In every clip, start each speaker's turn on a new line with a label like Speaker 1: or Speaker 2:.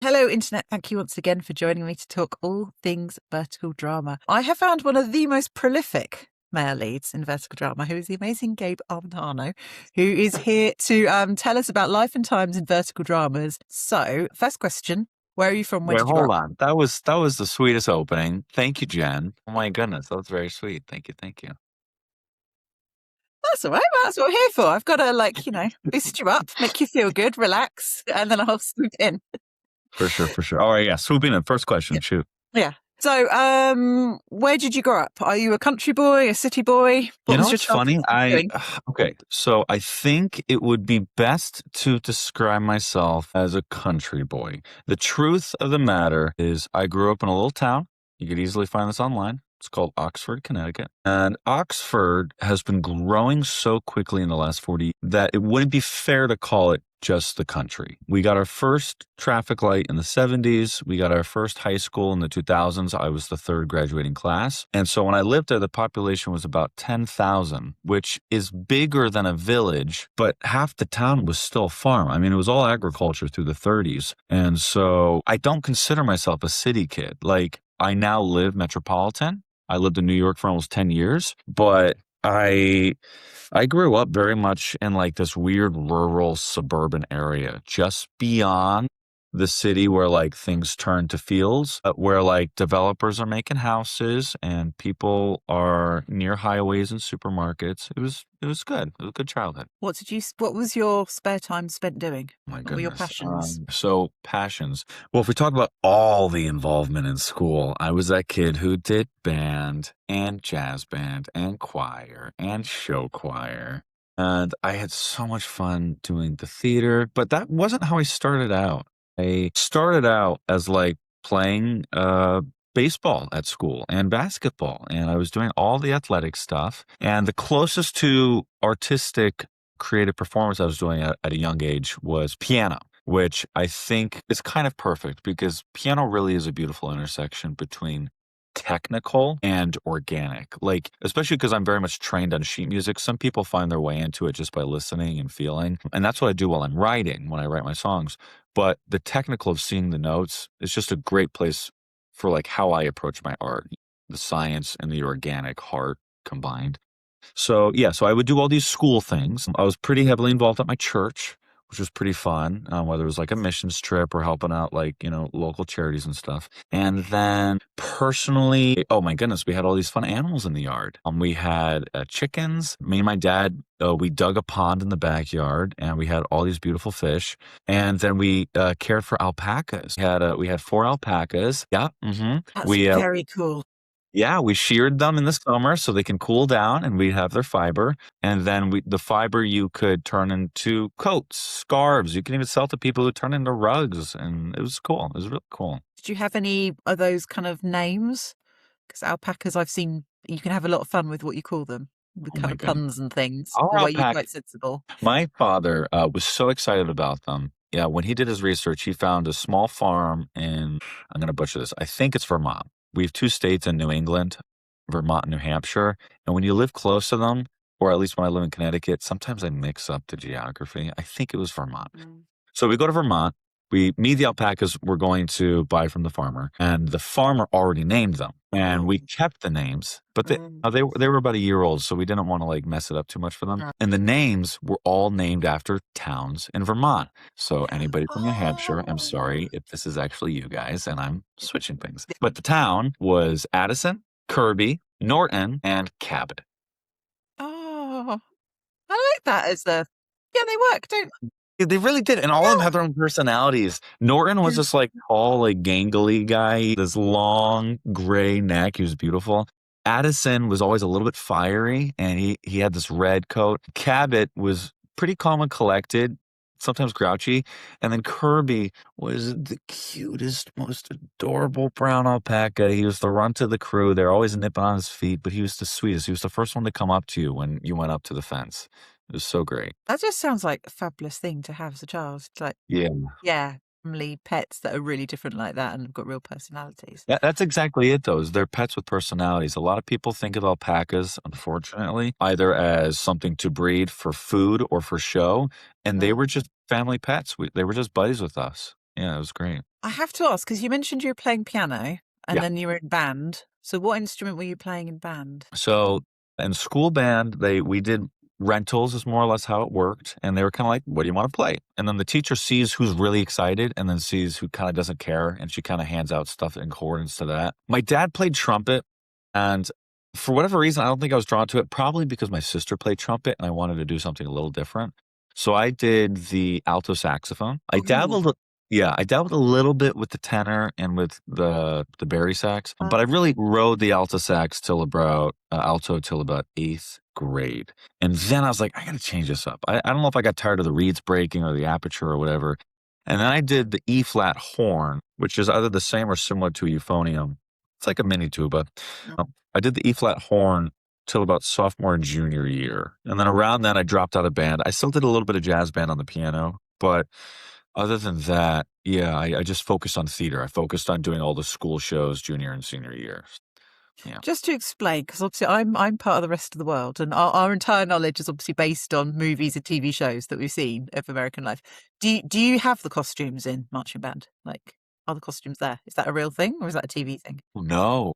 Speaker 1: Hello, Internet. Thank you once again for joining me to talk all things vertical drama. I have found one of the most prolific male leads in vertical drama, who is the amazing Gabe Armentano, who is here to tell us about life and times in vertical dramas. So, first question, where are you from? Where
Speaker 2: Wait,
Speaker 1: did you grow
Speaker 2: hold
Speaker 1: up?
Speaker 2: on. That was the sweetest opening. Thank you, Jen. Oh my goodness, that was very sweet. Thank you, thank you.
Speaker 1: That's all right. Well, that's what we're here for. I've got to, boost you up, make you feel good, relax, and then I'll swoop in.
Speaker 2: For sure, for sure. All right, yeah. Swooping in. First question. Shoot.
Speaker 1: Yeah. So, where did you grow up? Are you a country boy, a city boy? What
Speaker 2: You know
Speaker 1: was your
Speaker 2: what's funny?
Speaker 1: childhood doing?
Speaker 2: Okay, so I think it would be best to describe myself as a country boy. The truth of the matter is I grew up in a little town. You could easily find this online. It's called Oxford, Connecticut. And Oxford has been growing so quickly in the last 40 that it wouldn't be fair to call it just the country. We got our first traffic light in the 70s. We got our first high school in the 2000s. I was the third graduating class. And so when I lived there, the population was about 10,000, which is bigger than a village, but half the town was still farm. I mean, it was all agriculture through the 30s. And so I don't consider myself a city kid. Like, I now live metropolitan. I lived in New York for almost 10 years, but I grew up very much in like this weird rural suburban area just beyond the city where like things turn to fields, where like developers are making houses and people are near highways and supermarkets. It was good. It was a good childhood.
Speaker 1: What was your spare time spent doing?
Speaker 2: Oh my
Speaker 1: What were your
Speaker 2: goodness.
Speaker 1: passions?
Speaker 2: So passions. Well, if we talk about all the involvement in school, I was that kid who did band and jazz band and choir and show choir. And I had so much fun doing the theater, but that wasn't how I started out. I started out as like playing baseball at school and basketball, and I was doing all the athletic stuff. And the closest to artistic creative performance I was doing at a young age was piano, which I think is kind of perfect because piano really is a beautiful intersection between technical and organic. Like, especially because I'm very much trained on sheet music. Some people find their way into it just by listening and feeling. And that's what I do while I'm writing, when I write my songs. But the technical of seeing the notes is just a great place for like how I approach my art, the science and the organic heart combined. So yeah, so I would do all these school things. I was pretty heavily involved at my church, which was pretty fun, whether it was like a missions trip or helping out like, local charities and stuff. And then personally, oh my goodness, we had all these fun animals in the yard. We had chickens. Me and my dad, we dug a pond in the backyard and we had all these beautiful fish. And then we cared for alpacas. We had 4 alpacas. Yeah.
Speaker 1: That's
Speaker 2: We
Speaker 1: very cool.
Speaker 2: yeah, we sheared them in the summer so they can cool down and we'd have their fiber. And then the fiber you could turn into coats, scarves. You can even sell to people who turn into rugs. And it was cool. It was really cool.
Speaker 1: Did you have any of those kind of names? Because alpacas, I've seen you can have a lot of fun with what you call them, with
Speaker 2: Oh
Speaker 1: kind
Speaker 2: my
Speaker 1: of
Speaker 2: goodness.
Speaker 1: puns and things.
Speaker 2: Our
Speaker 1: Or were you
Speaker 2: alpaca,
Speaker 1: quite sensible?
Speaker 2: my father was so excited about them. Yeah, when he did his research, he found a small farm in, I'm going to butcher this, I think it's Vermont. We have 2 states in New England, Vermont and New Hampshire. And when you live close to them, or at least when I live in Connecticut, sometimes I mix up the geography. I think it was Vermont. So we go to Vermont. Me, the alpacas, were going to buy from the farmer, and the farmer already named them, and we kept the names, but they were about a year old, so we didn't want to like mess it up too much for them. And the names were all named after towns in Vermont. So anybody from New Hampshire, I'm sorry if this is actually you guys, and I'm switching things. But the town was Addison, Kirby, Norton, and Cabot.
Speaker 1: Oh, I like that as yeah, they work, don't
Speaker 2: Yeah, they really did, and all of them
Speaker 1: yeah.
Speaker 2: have their own personalities. Norton was this, like, tall, like, gangly guy, this long gray neck, he was beautiful. Addison was always a little bit fiery, and he had this red coat. Cabot was pretty calm and collected, sometimes grouchy, and then Kirby was the cutest, most adorable brown alpaca. He was the runt of the crew. They're always nipping on his feet, but he was the sweetest. He was the first one to come up to you when you went up to the fence. It was so great.
Speaker 1: That just sounds like a fabulous thing to have as a child. It's like,
Speaker 2: Yeah.
Speaker 1: yeah, family pets that are really different like that and have got real personalities.
Speaker 2: That's exactly it, though, is they're pets with personalities. A lot of people think of alpacas, unfortunately, either as something to breed for food or for show, and they were just family pets. They were just buddies with us. Yeah, it was great.
Speaker 1: I have to ask, because you mentioned you were playing piano and
Speaker 2: Yeah.
Speaker 1: then you were in band. So what instrument were you playing in band?
Speaker 2: So in school band, we did rentals is more or less how it worked. And they were kind of like, what do you want to play? And then the teacher sees who's really excited and then sees who kind of doesn't care. And she kind of hands out stuff in accordance to that. My dad played trumpet. And for whatever reason, I don't think I was drawn to it, probably because my sister played trumpet and I wanted to do something a little different. So I did the alto saxophone.
Speaker 1: Ooh.
Speaker 2: Yeah, I dabbled a little bit with the tenor and with the bari sax,
Speaker 1: Uh,
Speaker 2: but I really rode the alto till about 8th grade. And then I was like, I gotta change this up. I don't know if I got tired of the reeds breaking or the aperture or whatever. And then I did the E flat horn, which is either the same or similar to a euphonium. It's like a mini tuba. I did the E flat horn till about sophomore and junior year. And then around then I dropped out of band. I still did a little bit of jazz band on the piano, but other than that, yeah, I just focused on theater. I focused on doing all the school shows junior and senior years. Yeah.
Speaker 1: Just to explain, because obviously I'm part of the rest of the world, and our entire knowledge is obviously based on movies and TV shows that we've seen of American life. Do you have the costumes in marching band? Like, are the costumes there? Is that a real thing, or is that a TV thing?
Speaker 2: No.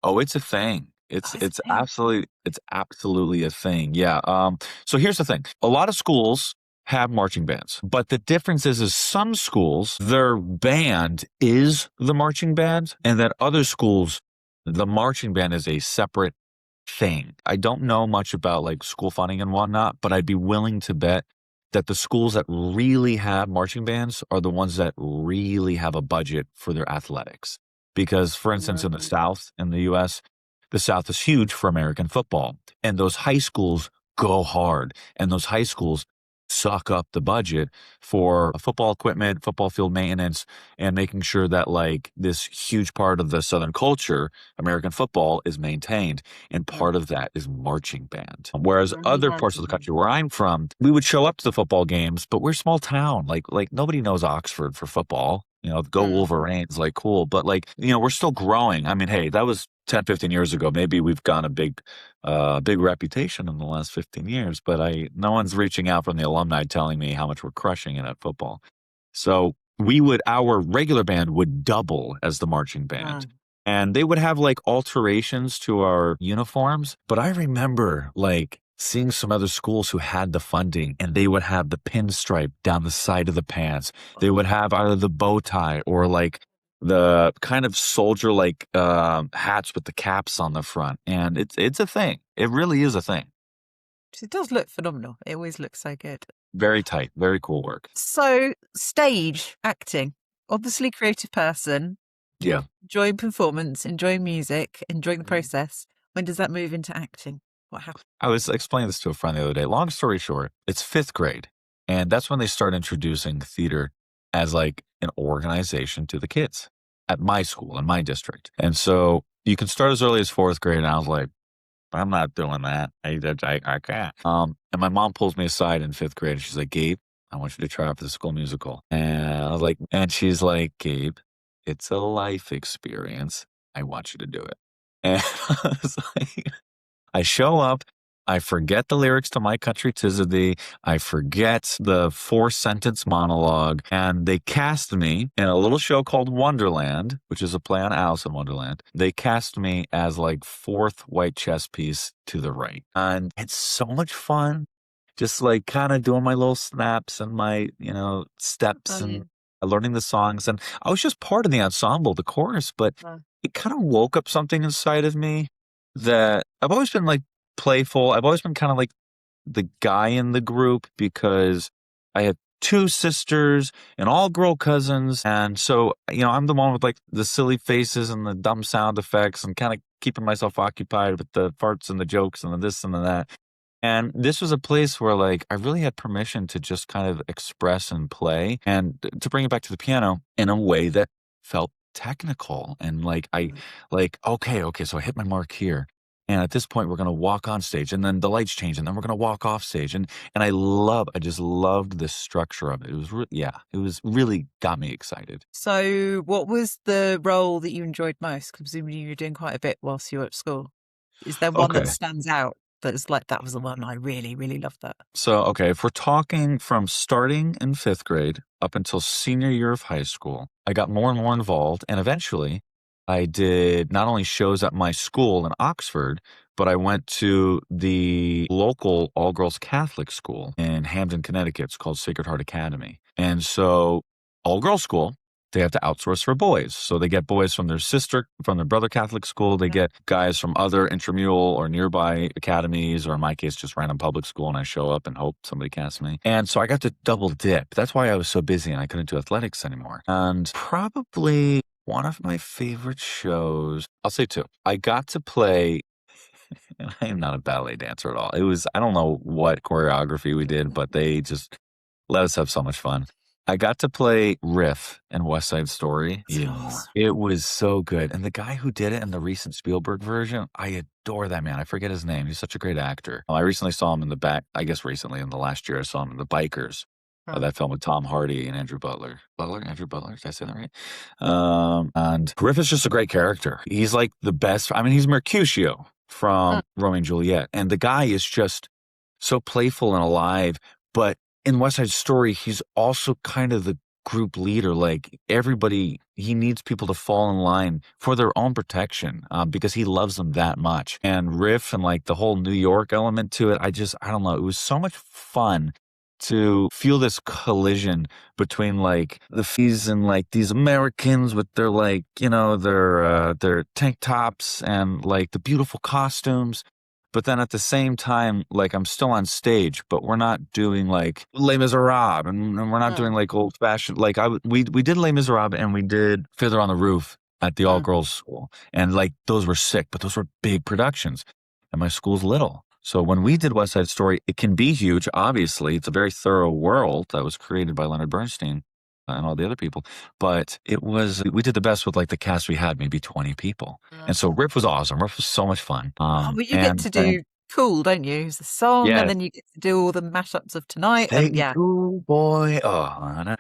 Speaker 2: Oh, it's a thing.
Speaker 1: Oh,
Speaker 2: It's
Speaker 1: it's
Speaker 2: it's
Speaker 1: a thing.
Speaker 2: absolutely a thing. Yeah. So here's the thing. A lot of schools have marching bands, but the difference is some schools, their band is the marching band, and that other schools, the marching band is a separate thing. I don't know much about like school funding and whatnot, but I'd be willing to bet that the schools that really have marching bands are the ones that really have a budget for their athletics. Because, for instance, in the
Speaker 1: Right.
Speaker 2: South, in the US, the South is huge for American football. And those high schools go hard. And those high schools suck up the budget for football equipment, football field maintenance, and making sure that like this huge part of the Southern culture, American football, is maintained. And part of that is marching band. Whereas other parts of the country where I'm from, we would show up to the football games, but we're a small town. Like nobody knows Oxford for football. You know, go
Speaker 1: Mm.
Speaker 2: Wolverines, like cool. But like, you know, we're still growing. I mean, hey, that was 10, 15 years ago. Maybe we've gone a big reputation in the last 15 years, but no one's reaching out from the alumni telling me how much we're crushing it at football. So our regular band would double as the marching band.
Speaker 1: Mm.
Speaker 2: And they would have like alterations to our uniforms. But I remember like seeing some other schools who had the funding and they would have the pinstripe down the side of the pants. They would have either the bow tie or like the kind of soldier like hats with the caps on the front. And it's a thing. It really is a thing.
Speaker 1: It does look phenomenal. It always looks so good.
Speaker 2: Very tight, very cool work.
Speaker 1: So, stage acting. Obviously, creative person,
Speaker 2: Yeah.
Speaker 1: enjoying performance, enjoying music, enjoying the process. When does that move into acting? What happens?
Speaker 2: I was explaining this to a friend the other day. Long story short, it's 5th grade. And that's when they start introducing theater as like an organization to the kids at my school, in my district. And so you can start as early as 4th grade. And I was like, I'm not doing that. I can't. And my mom pulls me aside in 5th grade and she's like, Gabe, I want you to try out for the school musical. And I was like, and she's like, Gabe, it's a life experience. I want you to do it. And I was like, I show up, I forget the lyrics to My Country 'Tis of Thee, I forget the 4-sentence monologue, and they cast me in a little show called Wonderland, which is a play on Alice in Wonderland. They cast me as like 4th white chess piece to the right. And it's so much fun, just like kind of doing my little snaps and my, steps and learning the songs. And I was just part of the ensemble, the chorus, but it kind of woke up something inside of me that I've always been like playful. I've always been kind of like the guy in the group because I have 2 sisters and all girl cousins. And so, I'm the one with like the silly faces and the dumb sound effects and kind of keeping myself occupied with the farts and the jokes and the this and the that. And this was a place where like I really had permission to just kind of express and play and to bring it back to the piano in a way that felt technical and like okay, so I hit my mark here. And at this point we're going to walk on stage and then the lights change and then we're going to walk off stage and I just loved the structure of it. It was it was really got me excited.
Speaker 1: So, what was the role that you enjoyed most? 'Cause presumably you were doing quite a bit whilst you were at school. Is there one that
Speaker 2: Okay.
Speaker 1: stands out that was like, that was the one I really, really loved that.
Speaker 2: So, okay, if we're talking from starting in 5th grade up until senior year of high school, I got more and more involved. And eventually, I did not only shows at my school in Oxford, but I went to the local all girls Catholic school in Hamden, Connecticut. It's called Sacred Heart Academy. And so, all girls school, they have to outsource for boys. So they get boys from their brother Catholic school. They get guys from other intramural or nearby academies, or in my case, just random public school. And I show up and hope somebody casts me. And so I got to double dip. That's why I was so busy and I couldn't do athletics anymore. And probably one of my favorite shows, I'll say two. I got to play, and I am not a ballet dancer at all. I don't know what choreography we did, but they just let us have so much fun. I got to play Riff in West Side Story.
Speaker 1: Yes.
Speaker 2: It was so good. And the guy who did it in the recent Spielberg version, I adore that man. I forget his name. He's such a great actor. I recently saw him in the the last year I saw him in The Bikers. That film with Tom Hardy and Andrew Butler. Andrew Butler, did I say that right? And Riff is just a great character. He's like the best. I mean, he's Mercutio from Romeo and Juliet. And the guy is just so playful and alive, but in West Side Story, he's also kind of the group leader. Like everybody, he needs people to fall in line for their own protection because he loves them that much. And Riff and like the whole New York element to it, I don't know. It was so much fun to feel this collision between like the fees and like these Americans with their like, their tank tops and like the beautiful costumes. But then at the same time, like I'm still on stage, but we're not doing like Les Miserables, and we're not doing like old fashioned. Like we did Les Miserables and we did Fiddler on the Roof at the all girls school, and like those were sick, but those were big productions, and my school's little. So when we did West Side Story, it can be huge. Obviously, it's a very thorough world that was created by Leonard Bernstein and all the other people. But we did the best with like the cast we had, maybe 20 people. And so Riff was awesome. Riff was so much fun.
Speaker 1: But you get to do Cool, don't you? It's a song, and then you get to do all the mashups of Tonight.
Speaker 2: Cool boy. Oh,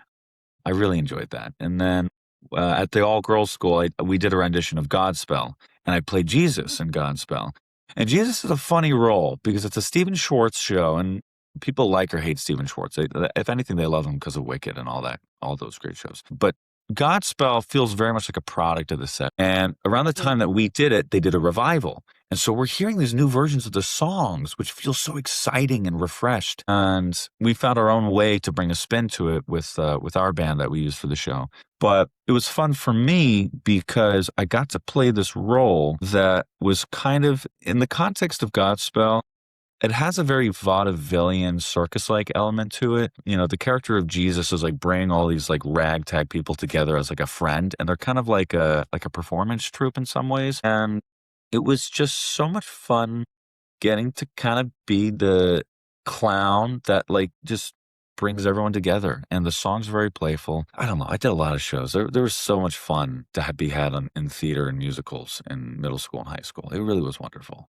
Speaker 2: I really enjoyed that. And then at the all-girls school, we did a rendition of Godspell, and I played Jesus in Godspell. And Jesus is a funny role because it's a Stephen Schwartz show, and people like or hate Stephen Schwartz. If anything, they love him because of Wicked and all those great shows. But Godspell feels very much like a product of the set. And around the time that we did it, they did a revival. And so we're hearing these new versions of the songs, which feel so exciting and refreshed. And we found our own way to bring a spin to it with our band that we used for the show. But it was fun for me because I got to play this role that was kind of in the context of Godspell. It has a very vaudevillian circus-like element to it. The character of Jesus is like bringing all these like ragtag people together as like a friend, and they're kind of like a performance troupe in some ways. And it was just so much fun getting to kind of be the clown that like just brings everyone together. And the songs are very playful. I don't know. I did a lot of shows. There was so much fun to be had in theater and musicals in middle school and high school. It really was wonderful.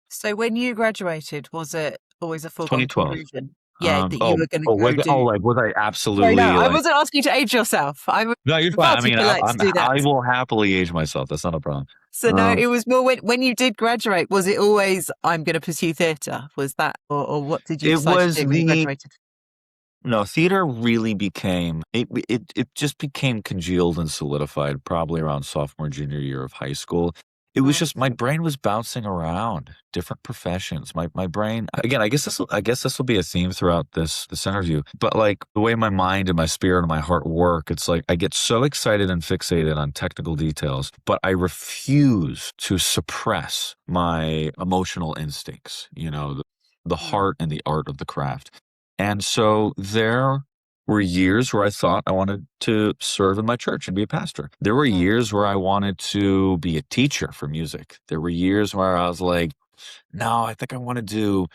Speaker 1: So when you graduated, was it always a foregone
Speaker 2: 2012.
Speaker 1: conclusion? Yeah, that you were going to go do.
Speaker 2: Like was I absolutely?
Speaker 1: No, I wasn't asking you to age yourself.
Speaker 2: No, you're fine. I mean,
Speaker 1: I
Speaker 2: will happily age myself. That's not a problem.
Speaker 1: So no, it was more when you did graduate. Was it always I'm going to pursue theatre? Was that, or what did you decide to do when you graduated?
Speaker 2: No, theater really became it just became congealed and solidified probably around sophomore, junior year of high school. It was just my brain was bouncing around different professions. My brain again. I guess this will be a theme throughout this interview. But like the way my mind and my spirit and my heart work, it's like I get so excited and fixated on technical details, but I refuse to suppress my emotional instincts. The heart and the art of the craft. And so there were years where I thought I wanted to serve in my church and be a pastor. There were years where I wanted to be a teacher for music. There were years where I was like, no, I think I want to do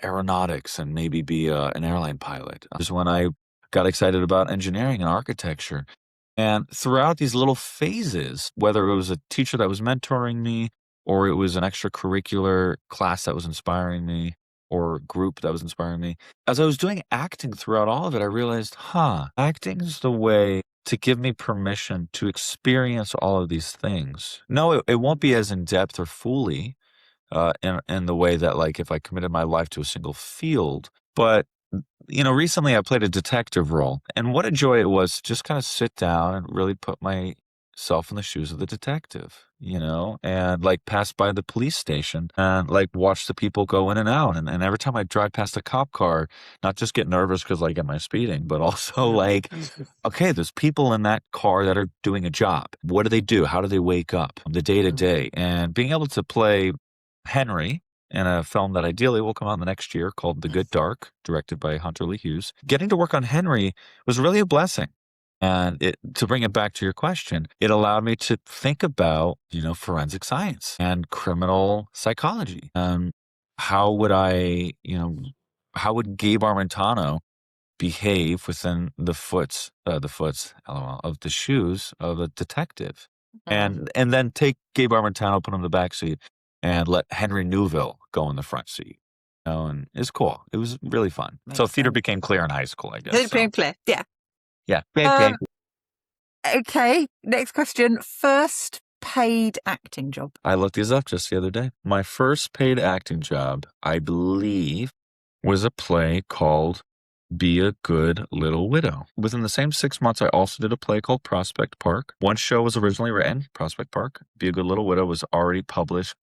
Speaker 2: aeronautics and maybe be an airline pilot. This is when I got excited about engineering and architecture. And throughout these little phases, whether it was a teacher that was mentoring me or it was an extracurricular class that was inspiring me, or group that was inspiring me. As I was doing acting throughout all of it, I realized, acting is the way to give me permission to experience all of these things. No, it won't be as in-depth or fully in the way that, like, if I committed my life to a single field. But, recently I played a detective role, and what a joy it was to just kind of sit down and really put myself in the shoes of the detective, and like pass by the police station and like watch the people go in and out. And every time I drive past a cop car, not just get nervous because like, am I speeding, but also like, okay, there's people in that car that are doing a job. What do they do? How do they wake up? The day to day. And being able to play Henry in a film that ideally will come out in the next year called The Good Dark, directed by Hunter Lee Hughes. Getting to work on Henry was really a blessing. And to bring it back to your question, it allowed me to think about, forensic science and criminal psychology. How would how would Gabe Armentano behave within LOL, of the shoes of a detective? And then take Gabe Armentano, put him in the back seat, and let Henry Newville go in the front seat. And it's cool. It was really fun. So theater became clear in high school, I guess.
Speaker 1: It became clear, yeah.
Speaker 2: Yeah.
Speaker 1: Okay, next question. First paid acting job.
Speaker 2: I looked these up just the other day. My first paid acting job, I believe, was a play called Be a Good Little Widow. Within the same 6 months, I also did a play called Prospect Park. One show was originally written, Prospect Park. Be a Good Little Widow was already published.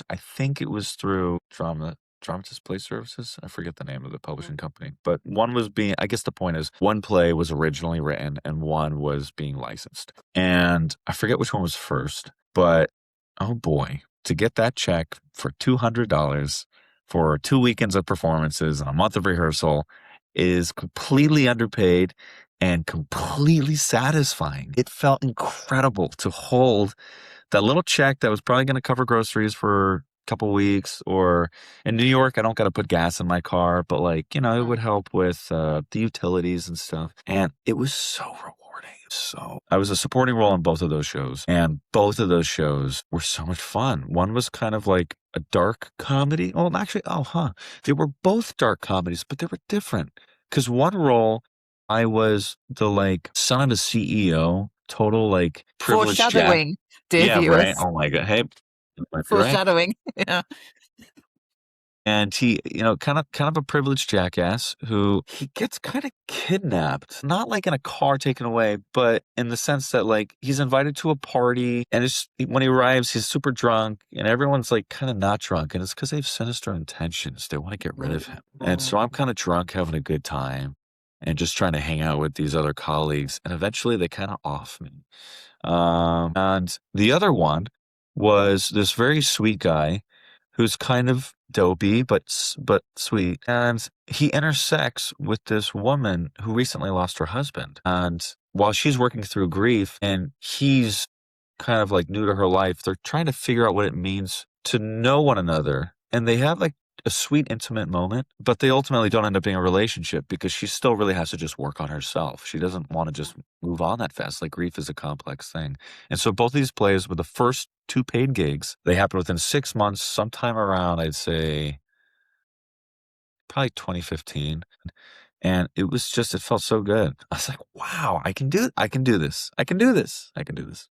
Speaker 2: I think it was through Dramatist Play Services. I forget the name of the publishing company. But I guess the point is, one play was originally written and one was being licensed. And I forget which one was first, but oh boy, to get that check for $200 for 2 weekends of performances and a month of rehearsal is completely underpaid and completely satisfying. It felt incredible to hold that little check that was probably going to cover groceries for a couple weeks. Or in New York, I don't got to put gas in my car, but like, it would help with the utilities and stuff. And it was so rewarding. I was a supporting role in both of those shows, and both of those shows were so much fun. One was kind of like a dark comedy. Oh, actually, they were both dark comedies, but they were different. Because one role, I was the like son of a CEO, total like privileged
Speaker 1: Foreshadowing, dear viewers.
Speaker 2: Right. Oh my God. Hey,
Speaker 1: foreshadowing. Yeah.
Speaker 2: And he, kind of a privileged jackass who he gets kind of kidnapped, not like in a car taken away, but in the sense that like he's invited to a party, and when he arrives, he's super drunk, and everyone's like kind of not drunk, and it's because they have sinister intentions. They want to get rid of him. And so I'm kind of drunk, having a good time, and just trying to hang out with these other colleagues, and eventually they kind of off me. And the other one was this very sweet guy who's kind of dopey, but sweet. And he intersects with this woman who recently lost her husband. And while she's working through grief and he's kind of like new to her life, they're trying to figure out what it means to know one another. And they have like a sweet, intimate moment, but they ultimately don't end up being a relationship because she still really has to just work on herself. She doesn't want to just move on that fast. Like, grief is a complex thing. And so both of these plays were the first 2 paid gigs. They happened within 6 months, sometime around, I'd say, probably 2015. And it felt so good. I was like, wow, I can do this. I can do this.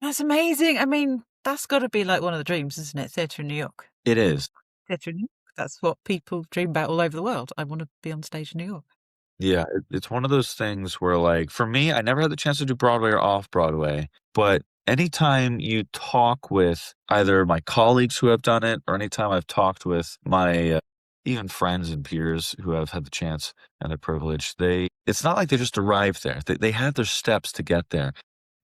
Speaker 1: That's amazing. I mean, that's got to be like one of the dreams, isn't it? Theatre in New York.
Speaker 2: It is.
Speaker 1: Theatre in New York. That's what people dream about all over the world. I want to be on stage in New York.
Speaker 2: Yeah, it's one of those things where, like, for me, I never had the chance to do Broadway or off Broadway, but anytime you talk with either my colleagues who have done it, or anytime I've talked with my even friends and peers who have had the chance and the privilege, it's not like they just arrived there. They had their steps to get there.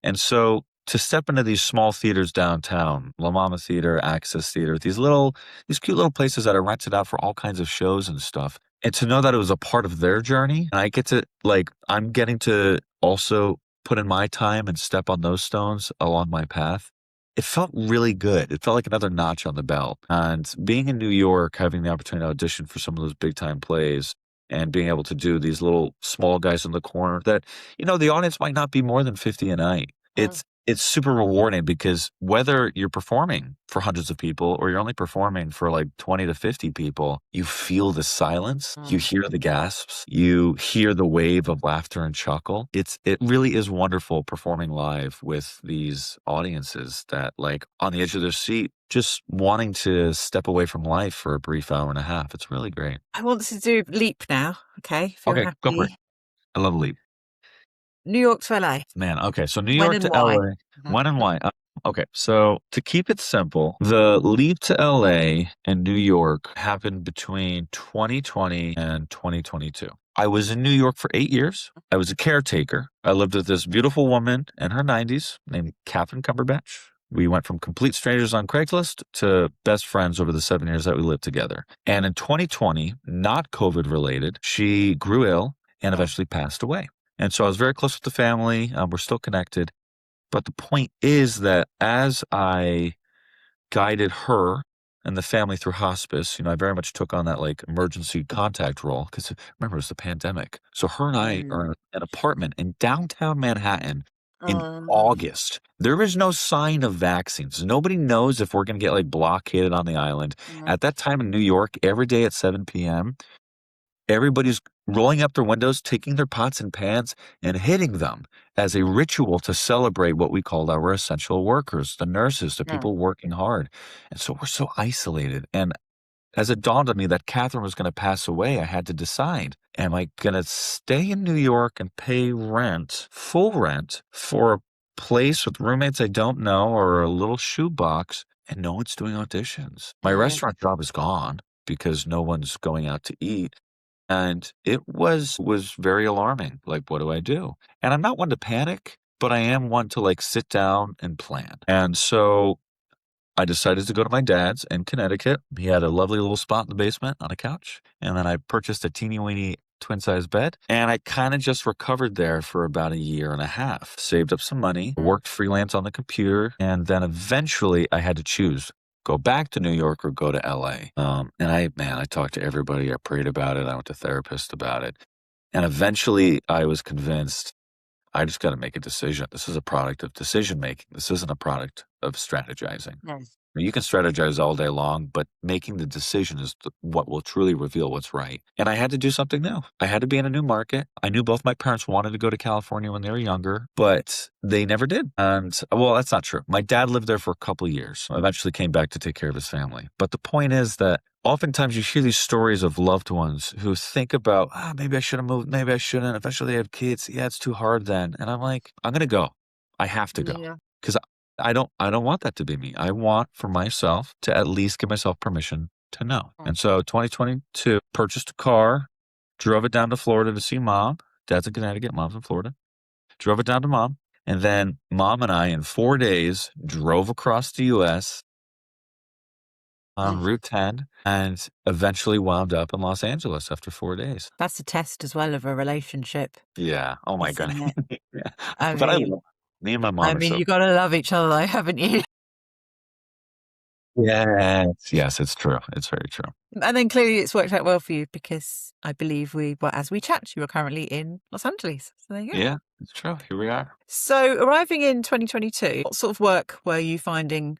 Speaker 2: And so to step into these small theaters downtown, La Mama Theater, Access Theater, these cute little places that are rented out for all kinds of shows and stuff, and to know that it was a part of their journey, and I'm getting to also put in my time and step on those stones along my path, it felt really good. It felt like another notch on the belt. And being in New York, having the opportunity to audition for some of those big time plays, and being able to do these little small guys in the corner that, the audience might not be more than 50 a night. it's super rewarding because whether you're performing for hundreds of people or you're only performing for like 20 to 50 people, you feel the silence, you hear the gasps, you hear the wave of laughter and chuckle. It really is wonderful performing live with these audiences that like on the edge of their seat, just wanting to step away from life for a brief hour and a half. It's really great.
Speaker 1: I want to do Leap now. Okay, if you're
Speaker 2: Okay, go for it.
Speaker 1: happy.
Speaker 2: I love Leap.
Speaker 1: New York to LA.
Speaker 2: Man, okay, so New
Speaker 1: When
Speaker 2: York
Speaker 1: and
Speaker 2: to
Speaker 1: why?
Speaker 2: LA. When and why? Okay, so to keep it simple, the leap to LA and New York happened between 2020 and 2022. I was in New York for 8 years. I was a caretaker. I lived with this beautiful woman in her 90s named Catherine Cumberbatch. We went from complete strangers on Craigslist to best friends over the 7 years that we lived together. And in 2020, not COVID related, she grew ill and eventually passed away. And so I was very close with the family. We're still connected. But the point is that as I guided her and the family through hospice, I very much took on that like emergency contact role because remember, it was the pandemic. So her and I are in an apartment in downtown Manhattan in August. There is no sign of vaccines. Nobody knows if we're going to get like blockaded on the island. At that time in New York, every day at 7 p.m., everybody's rolling up their windows, taking their pots and pans and hitting them as a ritual to celebrate what we called our essential workers, the nurses, the people working hard. And so we're so isolated. And as it dawned on me that Catherine was going to pass away, I had to decide, am I going to stay in New York and pay rent, full rent, for a place with roommates I don't know or a little shoebox, and no one's doing auditions? My restaurant job is gone because no one's going out to eat. And it was very alarming. Like, what do I do? And I'm not one to panic, but I am one to like sit down and plan. And so I decided to go to my dad's in Connecticut. He had a lovely little spot in the basement on a couch. And then I purchased a teeny weeny twin size bed. And I kind of just recovered there for about a year and a half, saved up some money, worked freelance on the computer. And then eventually I had to choose, go back to New York or go to LA. And I talked to everybody. I prayed about it. I went to therapists about it. And eventually I was convinced I just got to make a decision. This is a product of decision making. This isn't a product of strategizing. You can strategize all day long, but making the decision is what will truly reveal what's right. And I had to do something new. I had to be in a new market. I knew both my parents wanted to go to California when they were younger, but they never did. And well, that's not true. My dad lived there for a couple of years. I eventually came back to take care of his family. But the point is that oftentimes you hear these stories of loved ones who think about, maybe I should have moved, maybe I shouldn't. Eventually they have kids. Yeah, it's too hard then. And I'm like, I'm going to go. I have to go. Because I don't want that to be me. I want for myself to at least give myself permission to know. And so 2022, purchased a car, drove it down to Florida to see mom. Dad's in Connecticut, mom's in Florida. Drove it down to mom. And then mom and I, in 4 days, drove across the U.S. on Route 10 and eventually wound up in Los Angeles after 4 days.
Speaker 1: That's a test as well of a relationship.
Speaker 2: Yeah. Oh my
Speaker 1: Isn't
Speaker 2: goodness.
Speaker 1: it?
Speaker 2: Yeah.
Speaker 1: I
Speaker 2: But
Speaker 1: mean,
Speaker 2: me and my mom are so.
Speaker 1: you got to love each other though, haven't you?
Speaker 2: Yes, it's true. It's very true.
Speaker 1: And then clearly it's worked out well for you because I believe as we chat, you are currently in Los Angeles. So there you go.
Speaker 2: Yeah, it's true. Here we are.
Speaker 1: So arriving in 2022, what sort of work were you finding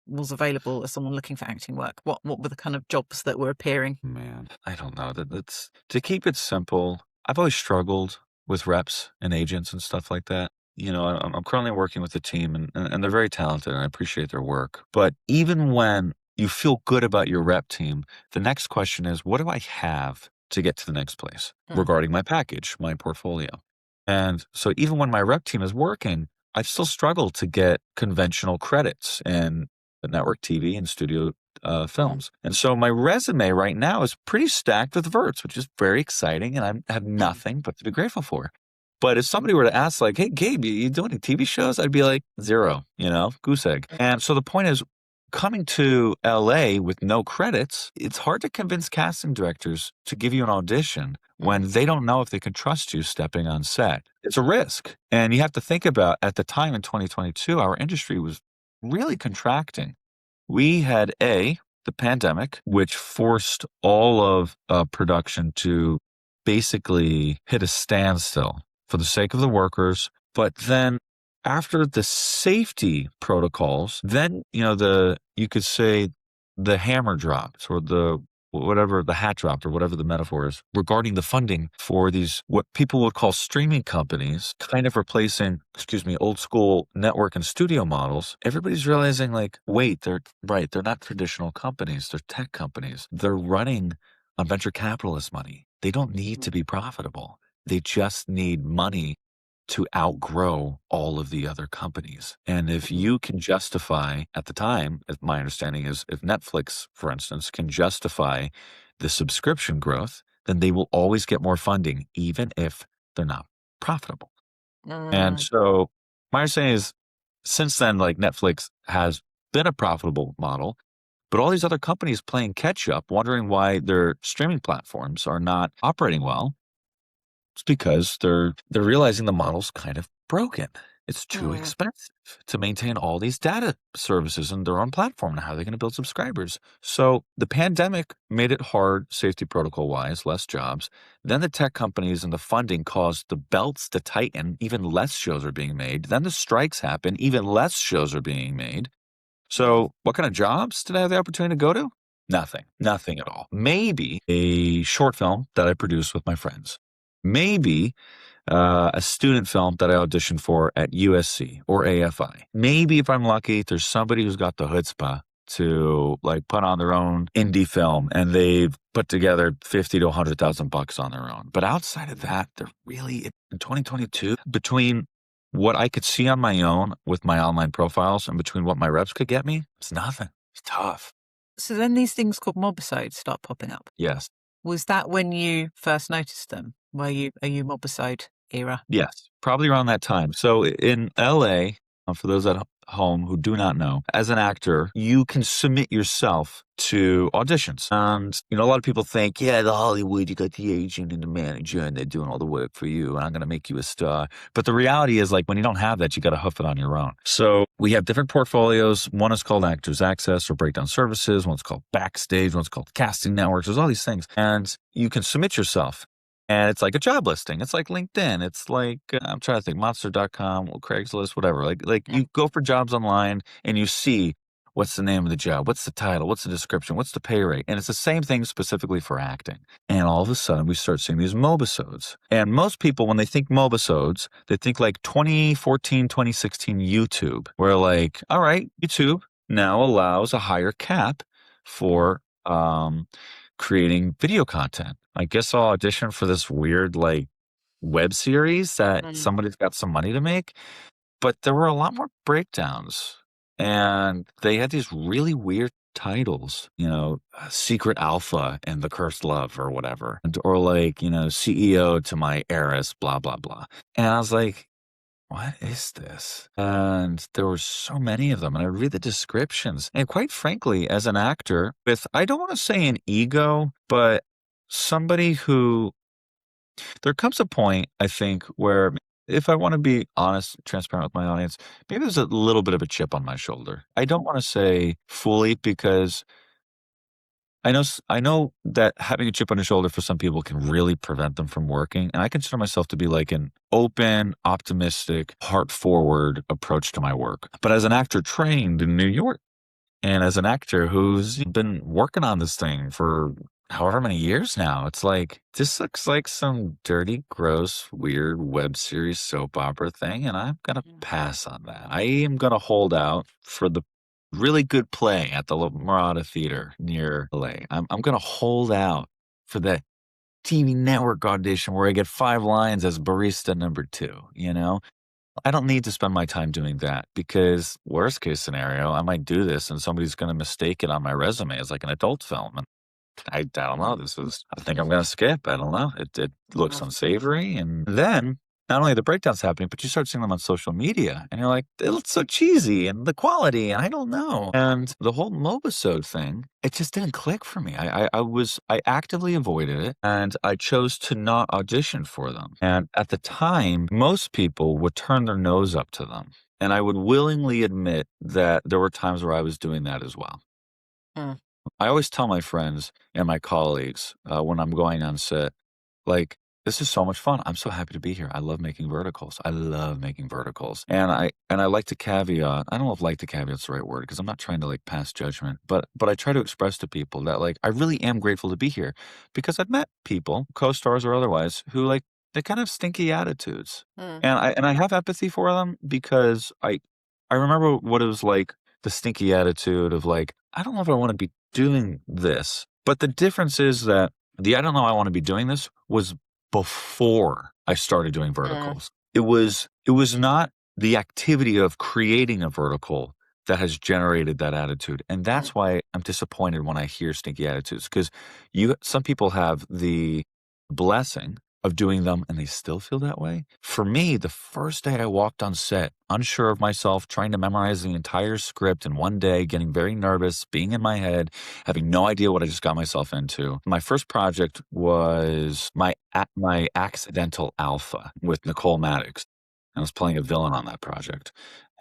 Speaker 1: was available as someone looking for acting work? What were the kind of jobs that were appearing?
Speaker 2: Man, I don't know. That's to keep it simple. I've always struggled with reps and agents and stuff like that. I'm currently working with a team and they're very talented and I appreciate their work. But even when you feel good about your rep team, the next question is, what do I have to get to the next place regarding my package, my portfolio? And so even when my rep team is working, I've still struggled to get conventional credits in network TV and studio films. And so my resume right now is pretty stacked with verts, which is very exciting. And I have nothing but to be grateful for. But if somebody were to ask like, hey, Gabe, you doing any TV shows? I'd be like, zero, goose egg. And so the point is, coming to LA with no credits, it's hard to convince casting directors to give you an audition when they don't know if they can trust you stepping on set. It's a risk. And you have to think about, at the time in 2022, our industry was really contracting. We had the pandemic, which forced all of production to basically hit a standstill for the sake of the workers. But then after the safety protocols, then, you could say the hammer dropped, or the hat dropped, or whatever the metaphor is, regarding the funding for these, what people would call streaming companies, kind of replacing, old school network and studio models. Everybody's realizing, like, wait, they're not traditional companies, they're tech companies. They're running on venture capitalist money. They don't need to be profitable. They just need money to outgrow all of the other companies. And if you can justify, at the time, if my understanding is, if Netflix, for instance, can justify the subscription growth, then they will always get more funding, even if they're not profitable. And so my understanding is, since then, like, Netflix has been a profitable model, but all these other companies playing catch up, wondering why their streaming platforms are not operating well. It's because they're realizing the model's kind of broken. It's too expensive to maintain all these data services in their own platform. Now, how are they going to build subscribers? So the pandemic made it hard, safety protocol wise, less jobs. Then the tech companies and the funding caused the belts to tighten. Even less shows are being made. Then the strikes happen. Even less shows are being made. So what kind of jobs did I have the opportunity to go to? Nothing at all. Maybe a short film that I produced with my friends. Maybe a student film that I auditioned for at USC or AFI. Maybe, if I'm lucky, there's somebody who's got the chutzpah to, like, put on their own indie film, and they've put together $50,000 to $100,000 on their own. But outside of that, they're really, in 2022, between what I could see on my own with my online profiles and between what my reps could get me, it's nothing. It's tough.
Speaker 1: So then these things called Mobisodes start popping up.
Speaker 2: Yes.
Speaker 1: Was that when you first noticed them? Are you Mobisode era?
Speaker 2: Yes, probably around that time. So in LA, for those at home who do not know, as an actor, you can submit yourself to auditions. And, a lot of people think, yeah, the Hollywood, you got the agent and the manager, and they're doing all the work for you, and I'm going to make you a star. But the reality is, like, when you don't have that, you got to hoof it on your own. So we have different portfolios. One is called Actors Access or Breakdown Services. One's called Backstage. One's called Casting Networks. There's all these things. And you can submit yourself. And it's like a job listing. It's like LinkedIn. It's like, I'm trying to think, Monster.com, Craigslist, whatever. Like you go for jobs online and you see what's the name of the job, what's the title, what's the description, what's the pay rate. And it's the same thing specifically for acting. And all of a sudden we start seeing these Mobisodes. And most people, when they think Mobisodes, they think like 2014, 2016 YouTube, where, like, all right, YouTube now allows a higher cap for creating video content. I guess I'll audition for this weird, like, web series that somebody's got some money to make. But there were a lot more breakdowns, and they had these really weird titles, Secret Alpha and the Cursed Love or whatever, or like, CEO to my heiress, blah, blah, blah. And I was like, what is this? And there were so many of them, and I read the descriptions. And quite frankly, as an actor with, I don't want to say an ego, but somebody who, there comes a point, I think, where, if I want to be honest, transparent with my audience, maybe there's a little bit of a chip on my shoulder. I don't want to say fully, because I know that having a chip on your shoulder for some people can really prevent them from working. And I consider myself to be like an open, optimistic, heart-forward approach to my work. But as an actor trained in New York, and as an actor who's been working on this thing for however many years now, it's like, this looks like some dirty, gross, weird web series soap opera thing, and I'm going to pass on that. I am going to hold out for the really good play at the La Mirada Theater near LA. I'm going to hold out for that TV network audition where I get 5 lines as barista number 2, I don't need to spend my time doing that, because worst case scenario, I might do this and somebody's going to mistake it on my resume as like an adult film. And I don't know. I think I'm going to skip. I don't know. It looks unsavory. And then not only the breakdowns happening, but you start seeing them on social media, and you're like, it looks so cheesy, and the quality, I don't know. And the whole Mobisode thing, it just didn't click for me. I actively avoided it, and I chose to not audition for them. And at the time, most people would turn their nose up to them. And I would willingly admit that there were times where I was doing that as well. I always tell my friends and my colleagues when I'm going on set, like, This is so much fun. I'm so happy to be here. I love making verticals. I love making verticals. And I like to caveat. I don't know if like to caveat's the right word because I'm not trying to like pass judgment, but I try to express to people that like I really am grateful to be here because I've met people, co-stars or otherwise, who like they kind of stinky attitudes.
Speaker 3: Mm.
Speaker 2: And I have empathy for them because I remember what it was like, the stinky attitude of like, I don't know if I want to be doing this. But the difference is that the I don't know I want to be doing this was before I started doing verticals. It was not the activity of creating a vertical that has generated that attitude. And that's why I'm disappointed when I hear stinky attitudes because some people have the blessing of doing them and they still feel that way. For me, the first day I walked on set, unsure of myself, trying to memorize the entire script in one day, getting very nervous, being in my head, having no idea what I just got myself into. My first project was my accidental alpha with Nicole Maddox. I was playing a villain on that project.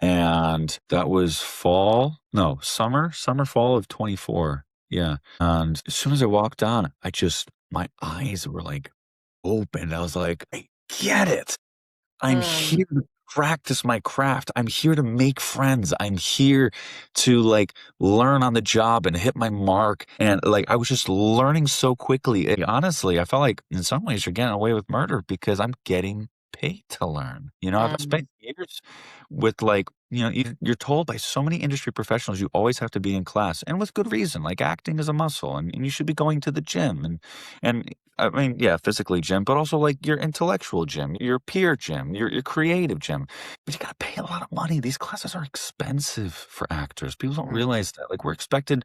Speaker 2: And that was summer, fall of 24. Yeah. And as soon as I walked on, my eyes were like opened. I was like, I get it. I'm here to practice my craft. I'm here to make friends. I'm here to like learn on the job and hit my mark. And like, I was just learning so quickly. And honestly, I felt like in some ways you're getting away with murder because I'm getting paid to learn. I've spent years with like, you're told by so many industry professionals you always have to be in class, and with good reason. Like acting is a muscle, and you should be going to the gym, and I mean, yeah, physically gym, but also like your intellectual gym, your peer gym, your creative gym. But you got to pay a lot of money. These classes are expensive for actors. People don't realize that. Like we're expected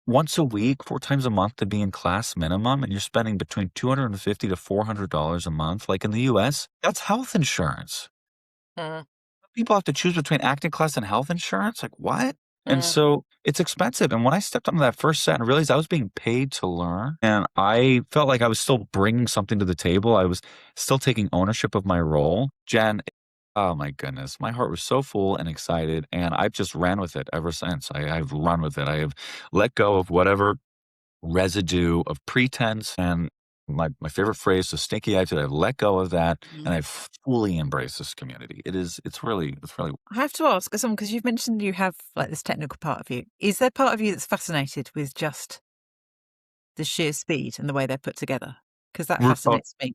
Speaker 2: once a week, 4 times a month to be in class minimum, and you're spending between $250 to $400 a month. Like in the US, that's health insurance. People have to choose between acting class and health insurance. Like what? And so it's expensive. And when I stepped onto that first set and realized I was being paid to learn, and I felt like I was still bringing something to the table, I was still taking ownership of my role. Jen, oh my goodness, my heart was so full and excited, and I've just ran with it ever since. I've run with it. I have let go of whatever residue of pretense and my favorite phrase, the stinky attitude. I've let go of that, and I've fully embraced this community. It's really.
Speaker 1: I have to ask, because you've mentioned you have like this technical part of you. Is there part of you that's fascinated with just the sheer speed and the way they're put together? Because that fascinates me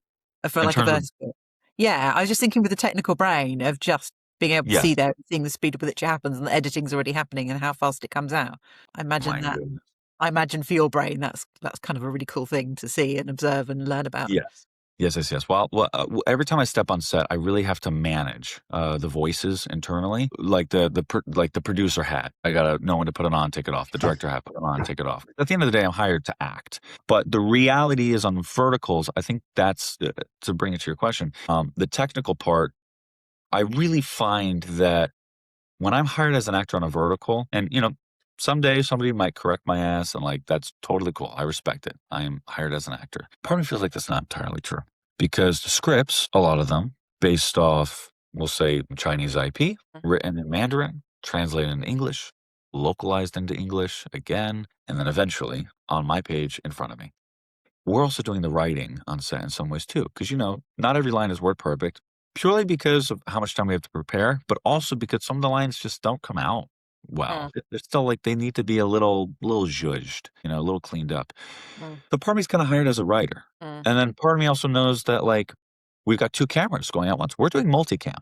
Speaker 1: for like a vertical. Yeah, I was just thinking with the technical brain of just being able to see there, seeing the speed with which it happens, and the editing's already happening, and how fast it comes out. I imagine that.
Speaker 2: Goodness.
Speaker 1: I imagine for your brain, that's kind of a really cool thing to see and observe and learn about.
Speaker 2: Yes. Well, every time I step on set, I really have to manage the voices internally, like the producer hat. I gotta know when to put it on, take it off. The director hat, put it on, take it off. At the end of the day, I'm hired to act. But the reality is, on verticals, I think that's to bring it to your question. The technical part, I really find that when I'm hired as an actor on a vertical, and someday somebody might correct my ass, and like that's totally cool. I respect it. I am hired as an actor. Part of me feels like that's not entirely true because the scripts, a lot of them, based off, we'll say, Chinese IP, written in Mandarin, translated into English, localized into English again, and then eventually on my page in front of me. We're also doing the writing on set in some ways too, because not every line is word perfect, purely because of how much time we have to prepare, but also because some of the lines just don't come out well. They're still like they need to be a little zhuzhed, a little cleaned up. The part of me's kind of hired as a writer, and then part of me also knows that like we've got 2 cameras going at once. We're doing multicam,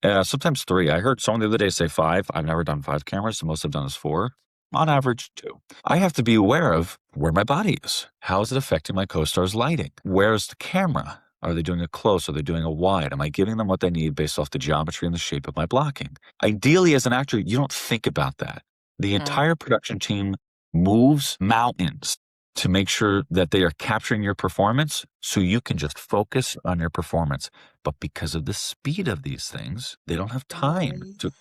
Speaker 2: sometimes 3. I heard someone the other day say 5. I've never done 5 cameras. The most I've done is 4. On average, 2. I have to be aware of where my body is. How is it affecting my co-star's lighting? Where's the camera? Are they doing a close? Are they doing a wide? Am I giving them what they need based off the geometry and the shape of my blocking? Ideally, as an actor, you don't think about that. The entire production team moves mountains to make sure that they are capturing your performance so you can just focus on your performance. But because of the speed of these things, they don't have time to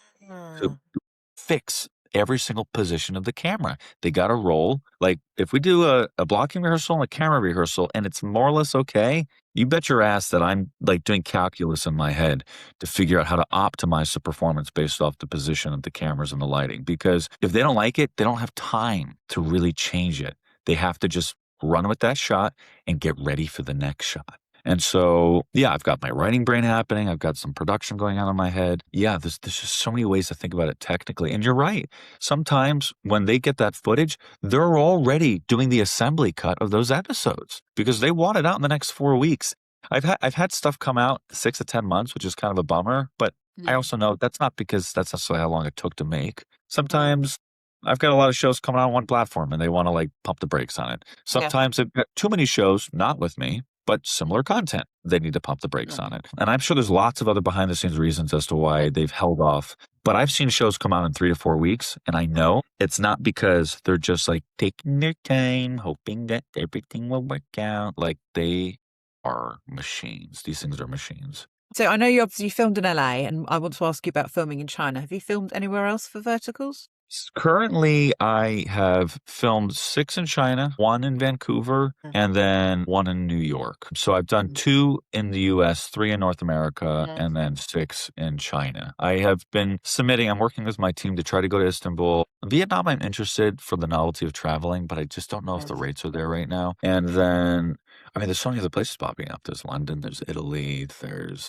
Speaker 2: fix every single position of the camera. They got to roll. Like if we do a blocking rehearsal and a camera rehearsal and it's more or less okay, you bet your ass that I'm like doing calculus in my head to figure out how to optimize the performance based off the position of the cameras and the lighting. Because if they don't like it, they don't have time to really change it. They have to just run with that shot and get ready for the next shot. And so, yeah, I've got my writing brain happening. I've got some production going on in my head. Yeah, there's just so many ways to think about it technically. And you're right. Sometimes when they get that footage, they're already doing the assembly cut of those episodes because they want it out in the next 4 weeks. I've had stuff come out 6 to 10 months, which is kind of a bummer, but I also know that's not because that's necessarily how long it took to make. Sometimes I've got a lot of shows coming out on one platform and they want to like pump the brakes on it. Sometimes they've got too many shows, not with me, but similar content. They need to pump the brakes on it. And I'm sure there's lots of other behind the scenes reasons as to why they've held off. But I've seen shows come out in 3 to 4 weeks, and I know it's not because they're just like taking their time, hoping that everything will work out. Like they are machines. These things are machines.
Speaker 1: So I know you obviously filmed in LA, and I want to ask you about filming in China. Have you filmed anywhere else for Verticals?
Speaker 2: Currently, I have filmed 6 in China, 1 in Vancouver, and then 1 in New York. So I've done 2 in the US, 3 in North America, and then 6 in China. I have been submitting, I'm working with my team to try to go to Istanbul. Vietnam, I'm interested for the novelty of traveling, but I just don't know if the rates are there right now. And then I mean, there's so many other places popping up. There's London, there's Italy,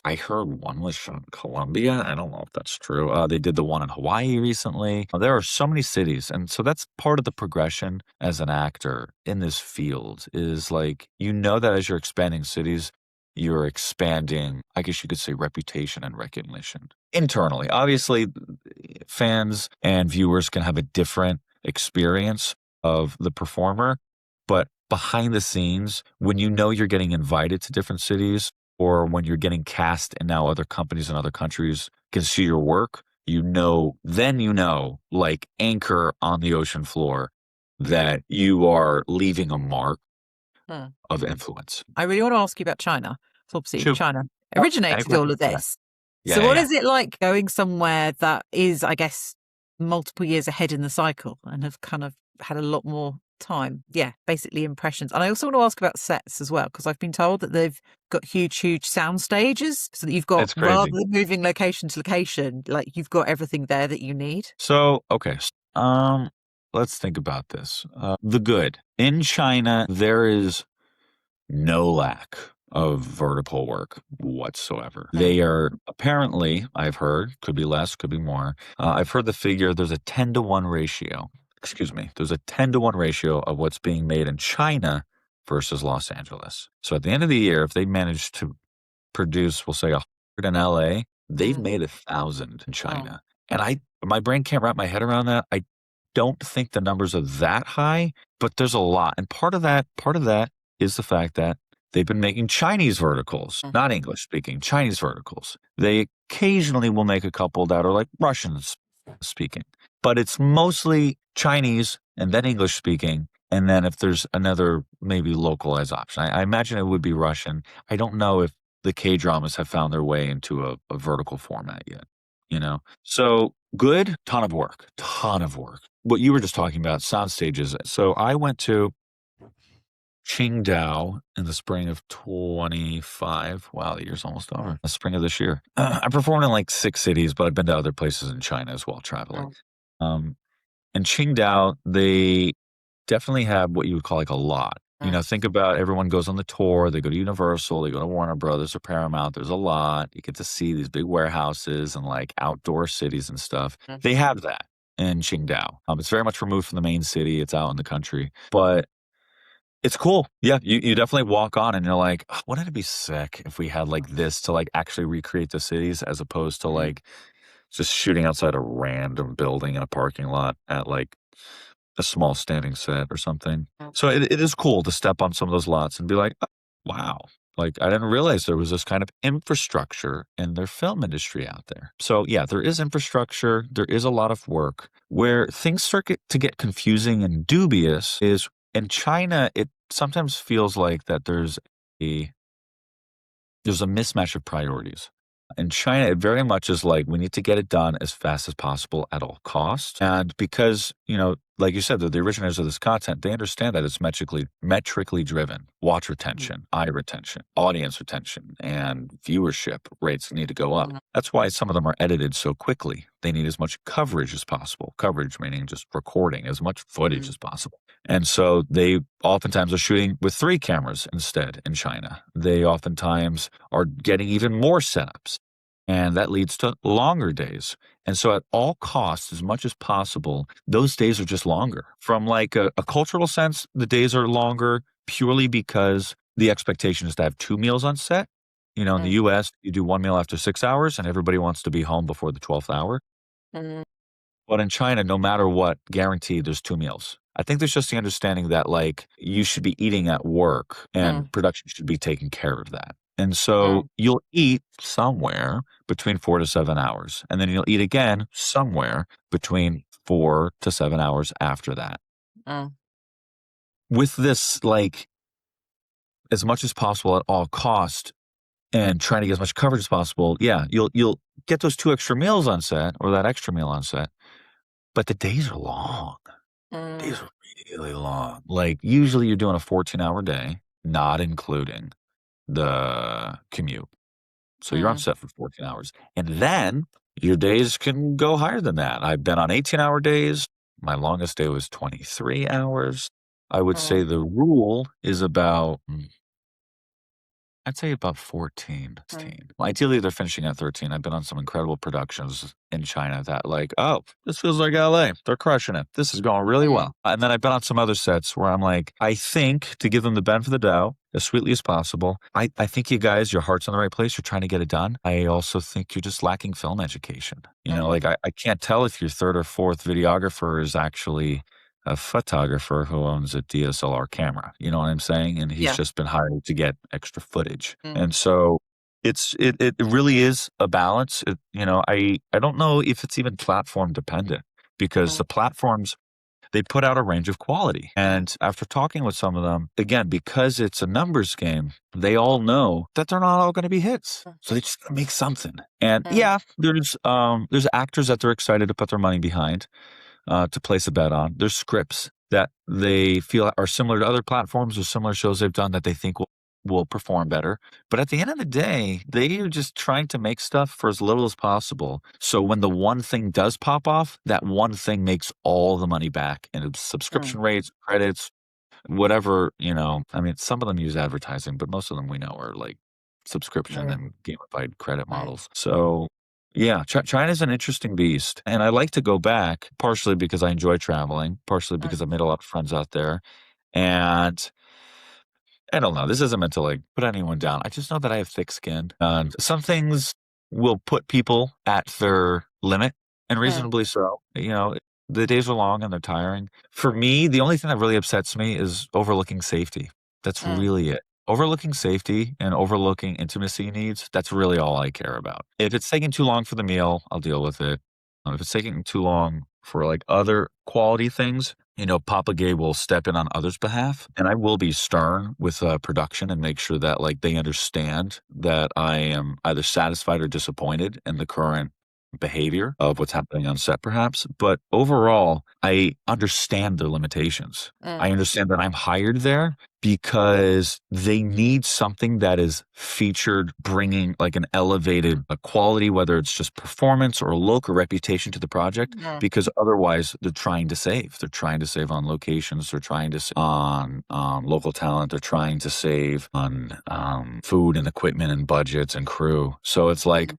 Speaker 2: I heard one was shot in Colombia. I don't know if that's true. They did the one in Hawaii recently. There are so many cities. And so that's part of the progression as an actor in this field is like, you know that as you're expanding cities, you're expanding, I guess you could say, reputation and recognition internally. Obviously, fans and viewers can have a different experience of the performer, but behind the scenes, when you know you're getting invited to different cities or when you're getting cast and now other companies in other countries can see your work, like anchor on the ocean floor, that you are leaving a mark of influence.
Speaker 1: I really want to ask you about China. So obviously,
Speaker 2: Shoot.
Speaker 1: China originated all of this. So what is it like going somewhere that is, I guess, multiple years ahead in the cycle and have kind of had a lot more time? Yeah, basically impressions. And I also want to ask about sets as well, because I've been told that they've got huge sound stages so that you've got, rather than moving location to location, like you've got everything there that you need.
Speaker 2: So, okay. Let's think about this. The good. In China, there is no lack of vertical work whatsoever. They are apparently, I've heard, could be less, could be more. I've heard the figure, there's a 10-to-1 ratio. There's a 10-to-1 ratio of what's being made in China versus Los Angeles. So at the end of the year, if they manage to produce, we'll say 100 in LA, they've made 1,000 in China. And my brain can't wrap my head around that. I don't think the numbers are that high, but there's a lot. And part of that is the fact that they've been making Chinese verticals, not English speaking, Chinese verticals. They occasionally will make a couple that are like Russian speaking, but it's mostly Chinese and then English speaking. And then if there's another maybe localized option, I imagine it would be Russian. I don't know if the K-dramas have found their way into a vertical format yet, So good, ton of work. What you were just talking about, sound stages. So I went to Qingdao in the spring of 25. Wow, the year's almost over. The spring of this year. I performed in like 6 cities, but I've been to other places in China as well, traveling. In Qingdao, they definitely have what you would call like a lot. Think about everyone goes on the tour. They go to Universal, they go to Warner Brothers or Paramount. There's a lot. You get to see these big warehouses and like outdoor cities and stuff. They have that in Qingdao. It's very much removed from the main city. It's out in the country, but it's cool. Yeah, you definitely walk on and you're like, oh, wouldn't it be sick if we had like this to like actually recreate the cities as opposed to like just shooting outside a random building in a parking lot at like a small standing set or something. So it is cool to step on some of those lots and be like, oh, wow, like I didn't realize there was this kind of infrastructure in their film industry out there. So yeah, there is infrastructure. There is a lot of work. Where things start to get confusing and dubious is in China, it sometimes feels like that there's a mismatch of priorities. In China, it very much is like we need to get it done as fast as possible at all costs. And because, like you said, they're the originators of this content. They understand that it's metrically driven. Watch retention, eye retention, audience retention, and viewership rates need to go up. That's why some of them are edited so quickly. They need as much coverage as possible. Coverage meaning just recording as much footage as possible. And so they oftentimes are shooting with 3 cameras instead in China. They oftentimes are getting even more setups. And that leads to longer days. And so at all costs, as much as possible, those days are just longer. From like a cultural sense, the days are longer purely because the expectation is to have 2 meals on set. You know, in the US, you do 1 meal after 6 hours and everybody wants to be home before the 12th hour. But in China, no matter what, guaranteed there's 2 meals. I think there's just the understanding that like you should be eating at work and production should be taking care of that. And so you'll eat somewhere between 4 to 7 hours, and then you'll eat again somewhere between 4 to 7 hours after that. With this, like, as much as possible at all cost and trying to get as much coverage as possible, yeah, you'll get those 2 extra meals on set or that extra meal on set, but the days are long. Days are really long. Like, usually you're doing a 14-hour day, not including the commute. So you're on set for 14 hours. And then your days can go higher than that. I've been on 18-hour days. My longest day was 23 hours. I would say the rule is about, I'd say about 14, 16. Well, ideally, they're finishing at 13. I've been on some incredible productions in China that like, oh, this feels like LA. They're crushing it. This is going really well. And then I've been on some other sets where I'm like, I think to give them the benefit of the doubt, as sweetly as possible, I think you guys, your heart's in the right place. You're trying to get it done. I also think you're just lacking film education. You know, like I can't tell if your 3rd or 4th videographer is actually a photographer who owns a DSLR camera. You know what I'm saying? And he's just been hired to get extra footage. And so it really is a balance. You know, I don't know if it's even platform dependent because the platforms, they put out a range of quality. And after talking with some of them, again, because it's a numbers game, they all know that they're not all going to be hits. So they just gotta make something. And yeah, there's actors that they're excited to put their money behind. To place a bet on. There's scripts that they feel are similar to other platforms or similar shows they've done that they think will perform better. But at the end of the day, they are just trying to make stuff for as little as possible. So when the one thing does pop off, that one thing makes all the money back. And it's subscription rates, credits, whatever, you know. I mean, some of them use advertising, but most of them we know are like subscription and gamified credit models. So yeah, China's an interesting beast. And I like to go back, partially because I enjoy traveling, partially because I've made a lot of friends out there. And I don't know, this isn't meant to like put anyone down. I just know that I have thick skin. And some things will put people at their limit, and reasonably so. You know, the days are long and they're tiring. For me, the only thing that really upsets me is overlooking safety. That's really it. Overlooking safety and overlooking intimacy needs, that's really all I care about. If it's taking too long for the meal, I'll deal with it. If it's taking too long for like other quality things, you know, Papa Gabe will step in on others' behalf, and I will be stern with production and make sure that like they understand that I am either satisfied or disappointed in the current behavior of what's happening on set perhaps. But overall, I understand their limitations. I understand that I'm hired there because they need something that is featured, bringing like an elevated quality, whether it's just performance or a look or reputation to the project, because otherwise they're trying to save. They're trying to save on locations. They're trying to save on local talent. They're trying to save on food and equipment and budgets and crew. So it's like,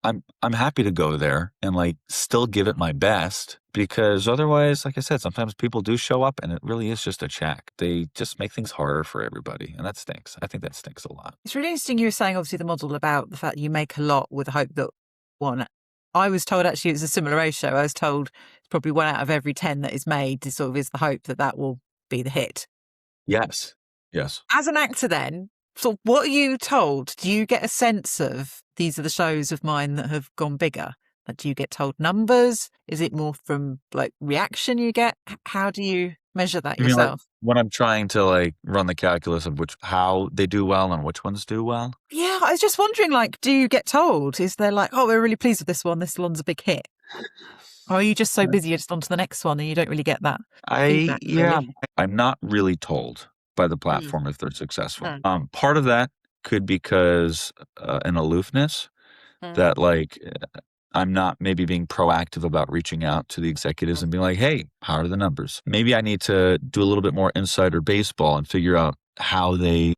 Speaker 2: I'm happy to go there and like still give it my best, because otherwise, like I said, sometimes people do show up and it really is just a check. They just make things harder for everybody, and that stinks. I think that stinks a lot.
Speaker 1: It's really interesting you were saying, obviously, the model about the fact that you make a lot with the hope that one. I was told actually it was a similar ratio. I was told it's probably 1 out of every 10 that is made is sort of is the hope that that will be the hit.
Speaker 2: Yes.
Speaker 1: As an actor then, so what are you told? Do you get a sense of these are the shows of mine that have gone bigger? Like, do you get told numbers? Is it more from like reaction you get? How do you measure that
Speaker 2: You mean like
Speaker 1: yourself?
Speaker 2: when I'm trying to like run the calculus of how they do well and which ones do well?
Speaker 1: Yeah, I was just wondering, like, do you get told? Is there like, oh, we're really pleased with this one. This one's a big hit. Or are you just so busy, you're just on to the next one and you don't really get that feedback,
Speaker 2: Yeah,
Speaker 1: really?
Speaker 2: I'm not really told by the
Speaker 1: Mm,
Speaker 2: platform if they're successful.
Speaker 1: mm,
Speaker 2: Part of that could because an aloofness that
Speaker 1: mm,
Speaker 2: like I'm not maybe being proactive about reaching out to the executives and being like, hey, how are the numbers? Maybe I need to do a little bit more insider baseball and figure out how they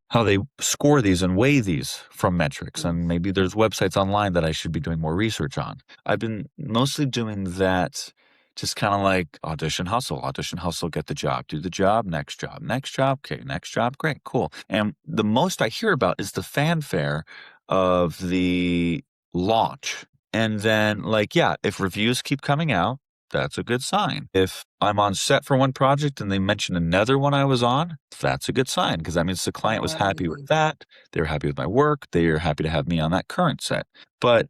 Speaker 2: score these and weigh these from metrics.
Speaker 1: mm,
Speaker 2: And maybe there's websites online that I should be doing more research on. I've been mostly doing that, just kind of like audition, hustle, get the job, do the job, next job, okay, next job, great, cool. And the most I hear about is the fanfare of the launch. And then, like, yeah, if reviews keep coming out, that's a good sign. If I'm on set for one project and they mention another one I was on, that's a good sign because that means the client was happy with
Speaker 1: mm,
Speaker 2: that. They were happy with my work. They are happy to have me on that current set. But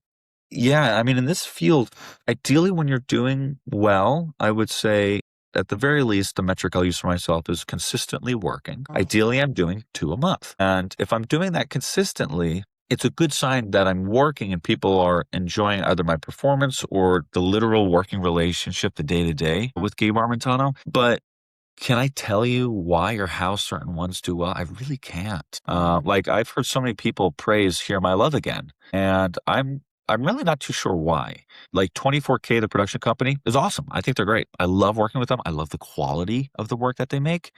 Speaker 2: yeah, I mean, in this field, ideally, when you're doing well, I would say at the very least, the metric I'll use for myself is consistently working.
Speaker 1: mm,
Speaker 2: Ideally, I'm doing 2 a month. And if I'm doing that consistently, it's a good sign that I'm working and people are enjoying either my performance or the literal working relationship, the day to day with Gabe Armentano. But can I tell you why or how certain ones do well? I really can't.
Speaker 1: mm,
Speaker 2: Like I've heard so many people praise "Hear My Love Again," and I'm really not too sure why. Like 24K, the production company, is awesome. I think they're great. I love working with them. I love the quality of the work that they make.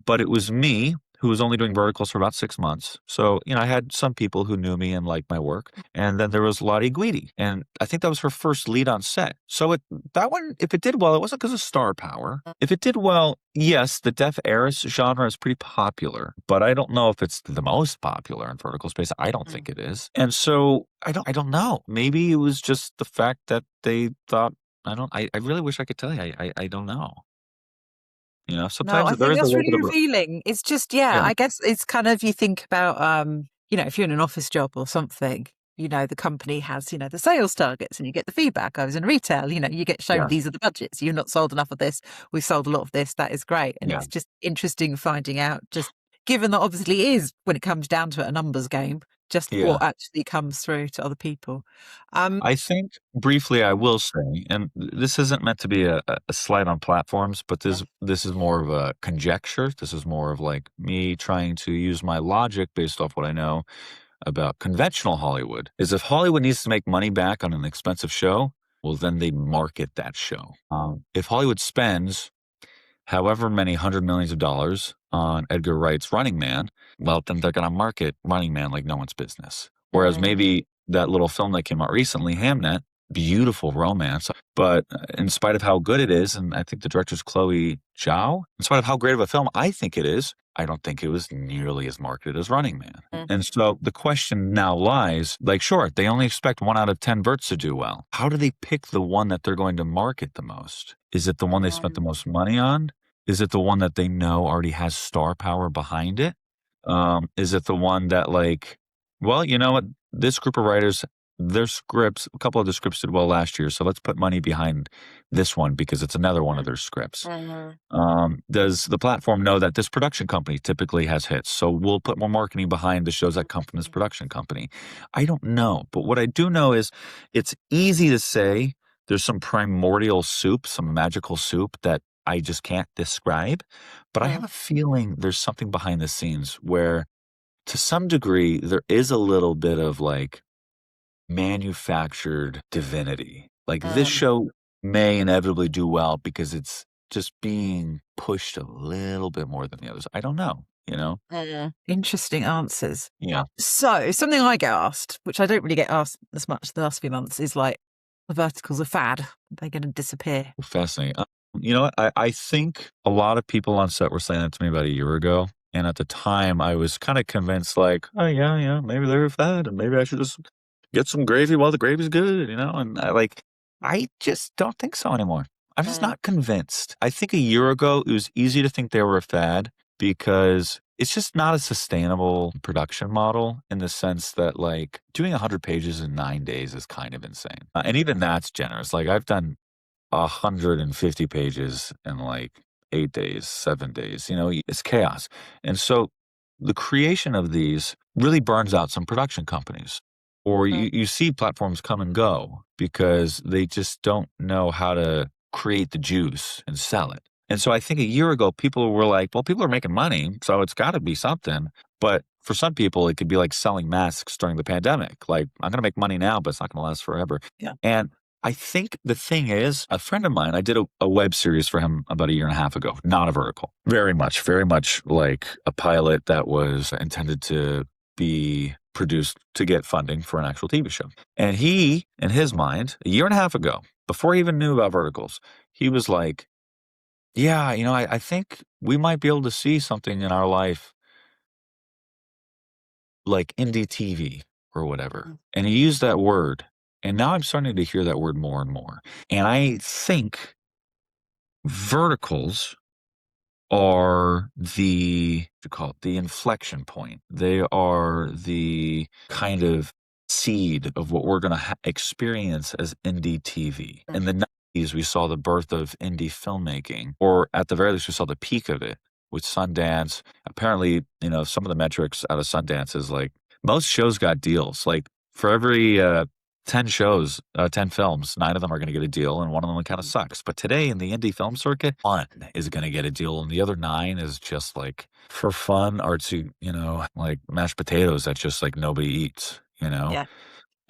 Speaker 2: But it was me who was only doing verticals for about 6 months. So, I had some people who knew me and liked my work. And then there was Lottie Guidi. And I think that was her first lead on set. So that one, if it did well, it wasn't because of star power. If it did well, yes, the deaf heiress genre is pretty popular, but I don't know if it's the most popular in vertical space. I don't
Speaker 1: mm.
Speaker 2: think it is. And so I don't know. Maybe it was just the fact that they thought I really wish I could tell you. I don't know.
Speaker 1: No,
Speaker 2: Sometimes
Speaker 1: I
Speaker 2: there
Speaker 1: think
Speaker 2: is a
Speaker 1: that's
Speaker 2: little
Speaker 1: really
Speaker 2: bit of
Speaker 1: revealing. It's just, yeah,
Speaker 2: yeah,
Speaker 1: I guess it's kind of, you think about, if you're in an office job or something, the company has, the sales targets and you get the feedback. I was in retail, you get shown
Speaker 2: yeah,
Speaker 1: these are the budgets. You've not sold enough of this. We've sold a lot of this. That is great. And
Speaker 2: yeah,
Speaker 1: it's just interesting finding out, just given that obviously it is, when it comes down to it, a numbers game, just
Speaker 2: yeah.
Speaker 1: what actually comes through to other people. Um,
Speaker 2: I think briefly I will say, and this isn't meant to be a slight on platforms, but this is more of a conjecture. This is more of like me trying to use my logic based off what I know about conventional Hollywood. Is if Hollywood needs to make money back on an expensive show, well, then they market that show. If Hollywood spends however many hundred millions of dollars on Edgar Wright's Running Man, well, then they're going to market Running Man like no one's business. Whereas
Speaker 1: mm,
Speaker 2: maybe that little film that came out recently, Hamnet, beautiful romance, but in spite of how good it is, and I think the director's Chloe Zhao, in spite of how great of a film I think it is, I don't think it was nearly as marketed as Running Man.
Speaker 1: mm,
Speaker 2: And so the question now lies, like, sure, they only expect 1 out of 10 verts to do well. How do they pick the one that they're going to market the most? Is it the one they spent the
Speaker 1: mm,
Speaker 2: most money on? Is it the one that they know already has star power behind it? Is it the one that like, well, you know what? This group of writers, their scripts, a couple of the scripts did well last year, so let's put money behind this one because it's another one of their scripts.
Speaker 1: mm,
Speaker 2: Does the platform know that this production company typically has hits? So we'll put more marketing behind the shows that come from this production company. I don't know. But what I do know is it's easy to say there's some primordial soup, some magical soup that I just can't describe. But I have
Speaker 1: mm,
Speaker 2: a feeling there's something behind the scenes where, to some degree, there is a little bit of like manufactured divinity. Like this
Speaker 1: mm.
Speaker 2: show may inevitably do well because it's just being pushed a little bit more than the others. I don't know.
Speaker 1: Interesting answers.
Speaker 2: Yeah,
Speaker 1: So, something I get asked, which I don't really get asked as much the last few months, is like, the verticals are fad. They're going to disappear.
Speaker 2: fascinating. You know what? I think a lot of people on set were saying that to me about a year ago. And at the time, I was kind of convinced, like, oh, yeah, maybe they're fat, and maybe I should just get some gravy while the gravy's good. And I just don't think so anymore. I'm just
Speaker 1: Mm,
Speaker 2: not convinced. I think a year ago, it was easy to think they were a fad because it's just not a sustainable production model in the sense that, like, doing 100 pages in 9 days is kind of insane. And even that's generous. Like, I've done 150 pages in like 8 days, 7 days. It's chaos. And so the creation of these really burns out some production companies. or you see platforms come and go because they just don't know how to create the juice and sell it. And so I think a year ago, people were like, well, people are making money, so it's got to be something. But for some people, it could be like selling masks during the pandemic. Like, I'm going to make money now, but it's not going to last forever.
Speaker 1: Yeah.
Speaker 2: And I think the thing is, a friend of mine, I did a web series for him about a year and a half ago, not a vertical. Very much like a pilot that was intended to be produced to get funding for an actual TV show. And he, in his mind, a year and a half ago, before he even knew about verticals, he was like, yeah, I think we might be able to see something in our life like indie TV or whatever. And he used that word. And now I'm starting to hear that word more and more. And I think verticals are the inflection point. They are the kind of seed of what we're going to experience as indie TV. In the 90s, we saw the birth of indie filmmaking, or at the very least, we saw the peak of it with Sundance. Apparently, some of the metrics out of Sundance is like most shows got deals. Like for every 10 shows, 10 films, 9 of them are going to get a deal, and one of them kind of sucks. But today in the indie film circuit, 1 is going to get a deal, and the other 9 is just like for fun, artsy, like mashed potatoes that just like nobody eats,
Speaker 1: Yeah.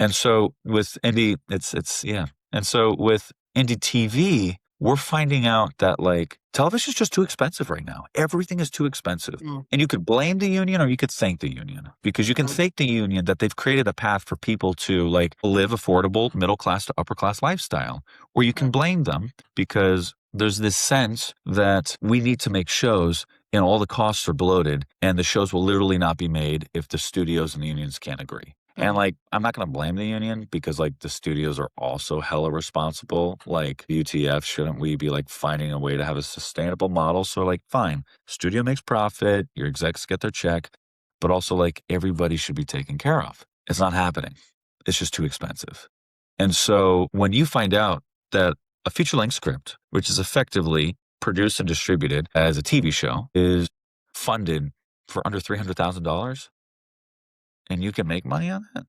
Speaker 2: And so with indie, it's yeah. And so with indie TV, we're finding out that like television is just too expensive right now. Everything is too expensive. And you could blame the union or you could thank the union, because you can thank the union that they've created a path for people to like live affordable middle class to upper class lifestyle. Or you can blame them because there's this sense that we need to make shows and all the costs are bloated and the shows will literally not be made if the studios and the unions can't agree. And like, I'm not going to blame the union because like the studios are also hella responsible. Like UTF, shouldn't we be like finding a way to have a sustainable model? So like, fine, studio makes profit, your execs get their check, but also like everybody should be taken care of. It's not happening. It's just too expensive. And so when you find out that a feature-length script, which is effectively produced and distributed as a TV show, is funded for under $300,000, and you can make money on that,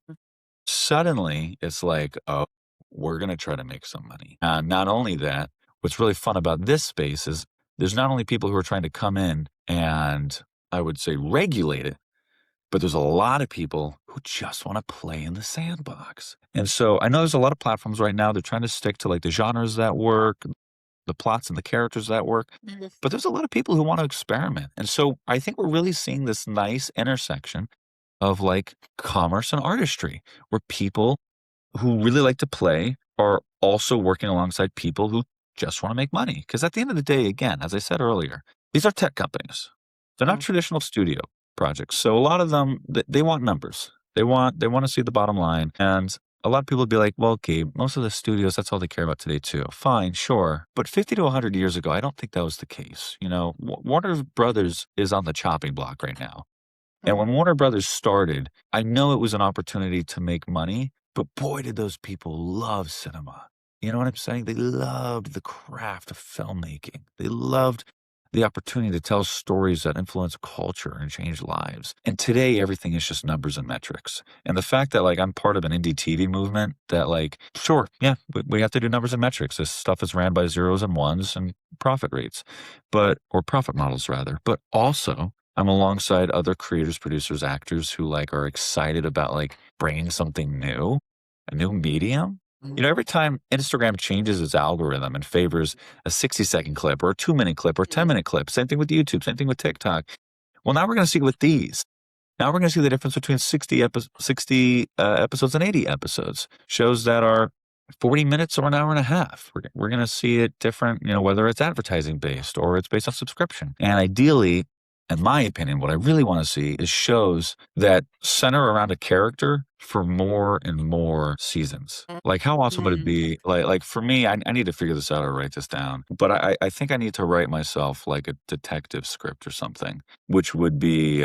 Speaker 2: suddenly it's like, oh, we're going to try to make some money. Not only that, what's really fun about this space is there's not only people who are trying to come in and I would say regulate it, but there's a lot of people who just want to play in the sandbox. And so I know there's a lot of platforms right now, they're trying to stick to like the genres that work, the plots and the characters that work, but there's a lot of people who want to experiment. And so I think we're really seeing this nice intersection of like commerce and artistry, where people who really like to play are also working alongside people who just want to make money. Because at the end of the day, again, as I said earlier, these are tech companies. They're not traditional studio projects. So a lot of them, they want numbers. They want to see the bottom line. And a lot of people would be like, well, Gabe, most of the studios, that's all they care about today too. Fine, sure. But 50 to 100 years ago, I don't think that was the case. Warner Brothers is on the chopping block right now. And when Warner Brothers started, I know it was an opportunity to make money, but boy, did those people love cinema. You know what I'm saying? They loved the craft of filmmaking. They loved the opportunity to tell stories that influence culture and change lives. And today, everything is just numbers and metrics. And the fact that like I'm part of an indie TV movement that like, sure, yeah, we have to do numbers and metrics. This stuff is ran by zeros and ones and profit rates, or profit models rather, but also I'm alongside other creators, producers, actors who like are excited about like bringing something new, a new medium. Every time Instagram changes its algorithm and favors a 60-second clip or a 2-minute clip or a 10-minute clip, same thing with YouTube, same thing with TikTok. Well, now we're going to see with these. Now we're going to see the difference between 60 episodes and 80 episodes. Shows that are 40 minutes or an hour and a half. We're going to see it different, whether it's advertising based or it's based on subscription. And ideally, in my opinion, what I really want to see is shows that center around a character for more and more seasons. Like, how awesome would it be? Like for me, I need to figure this out or write this down. But I think I need to write myself like a detective script or something, which would be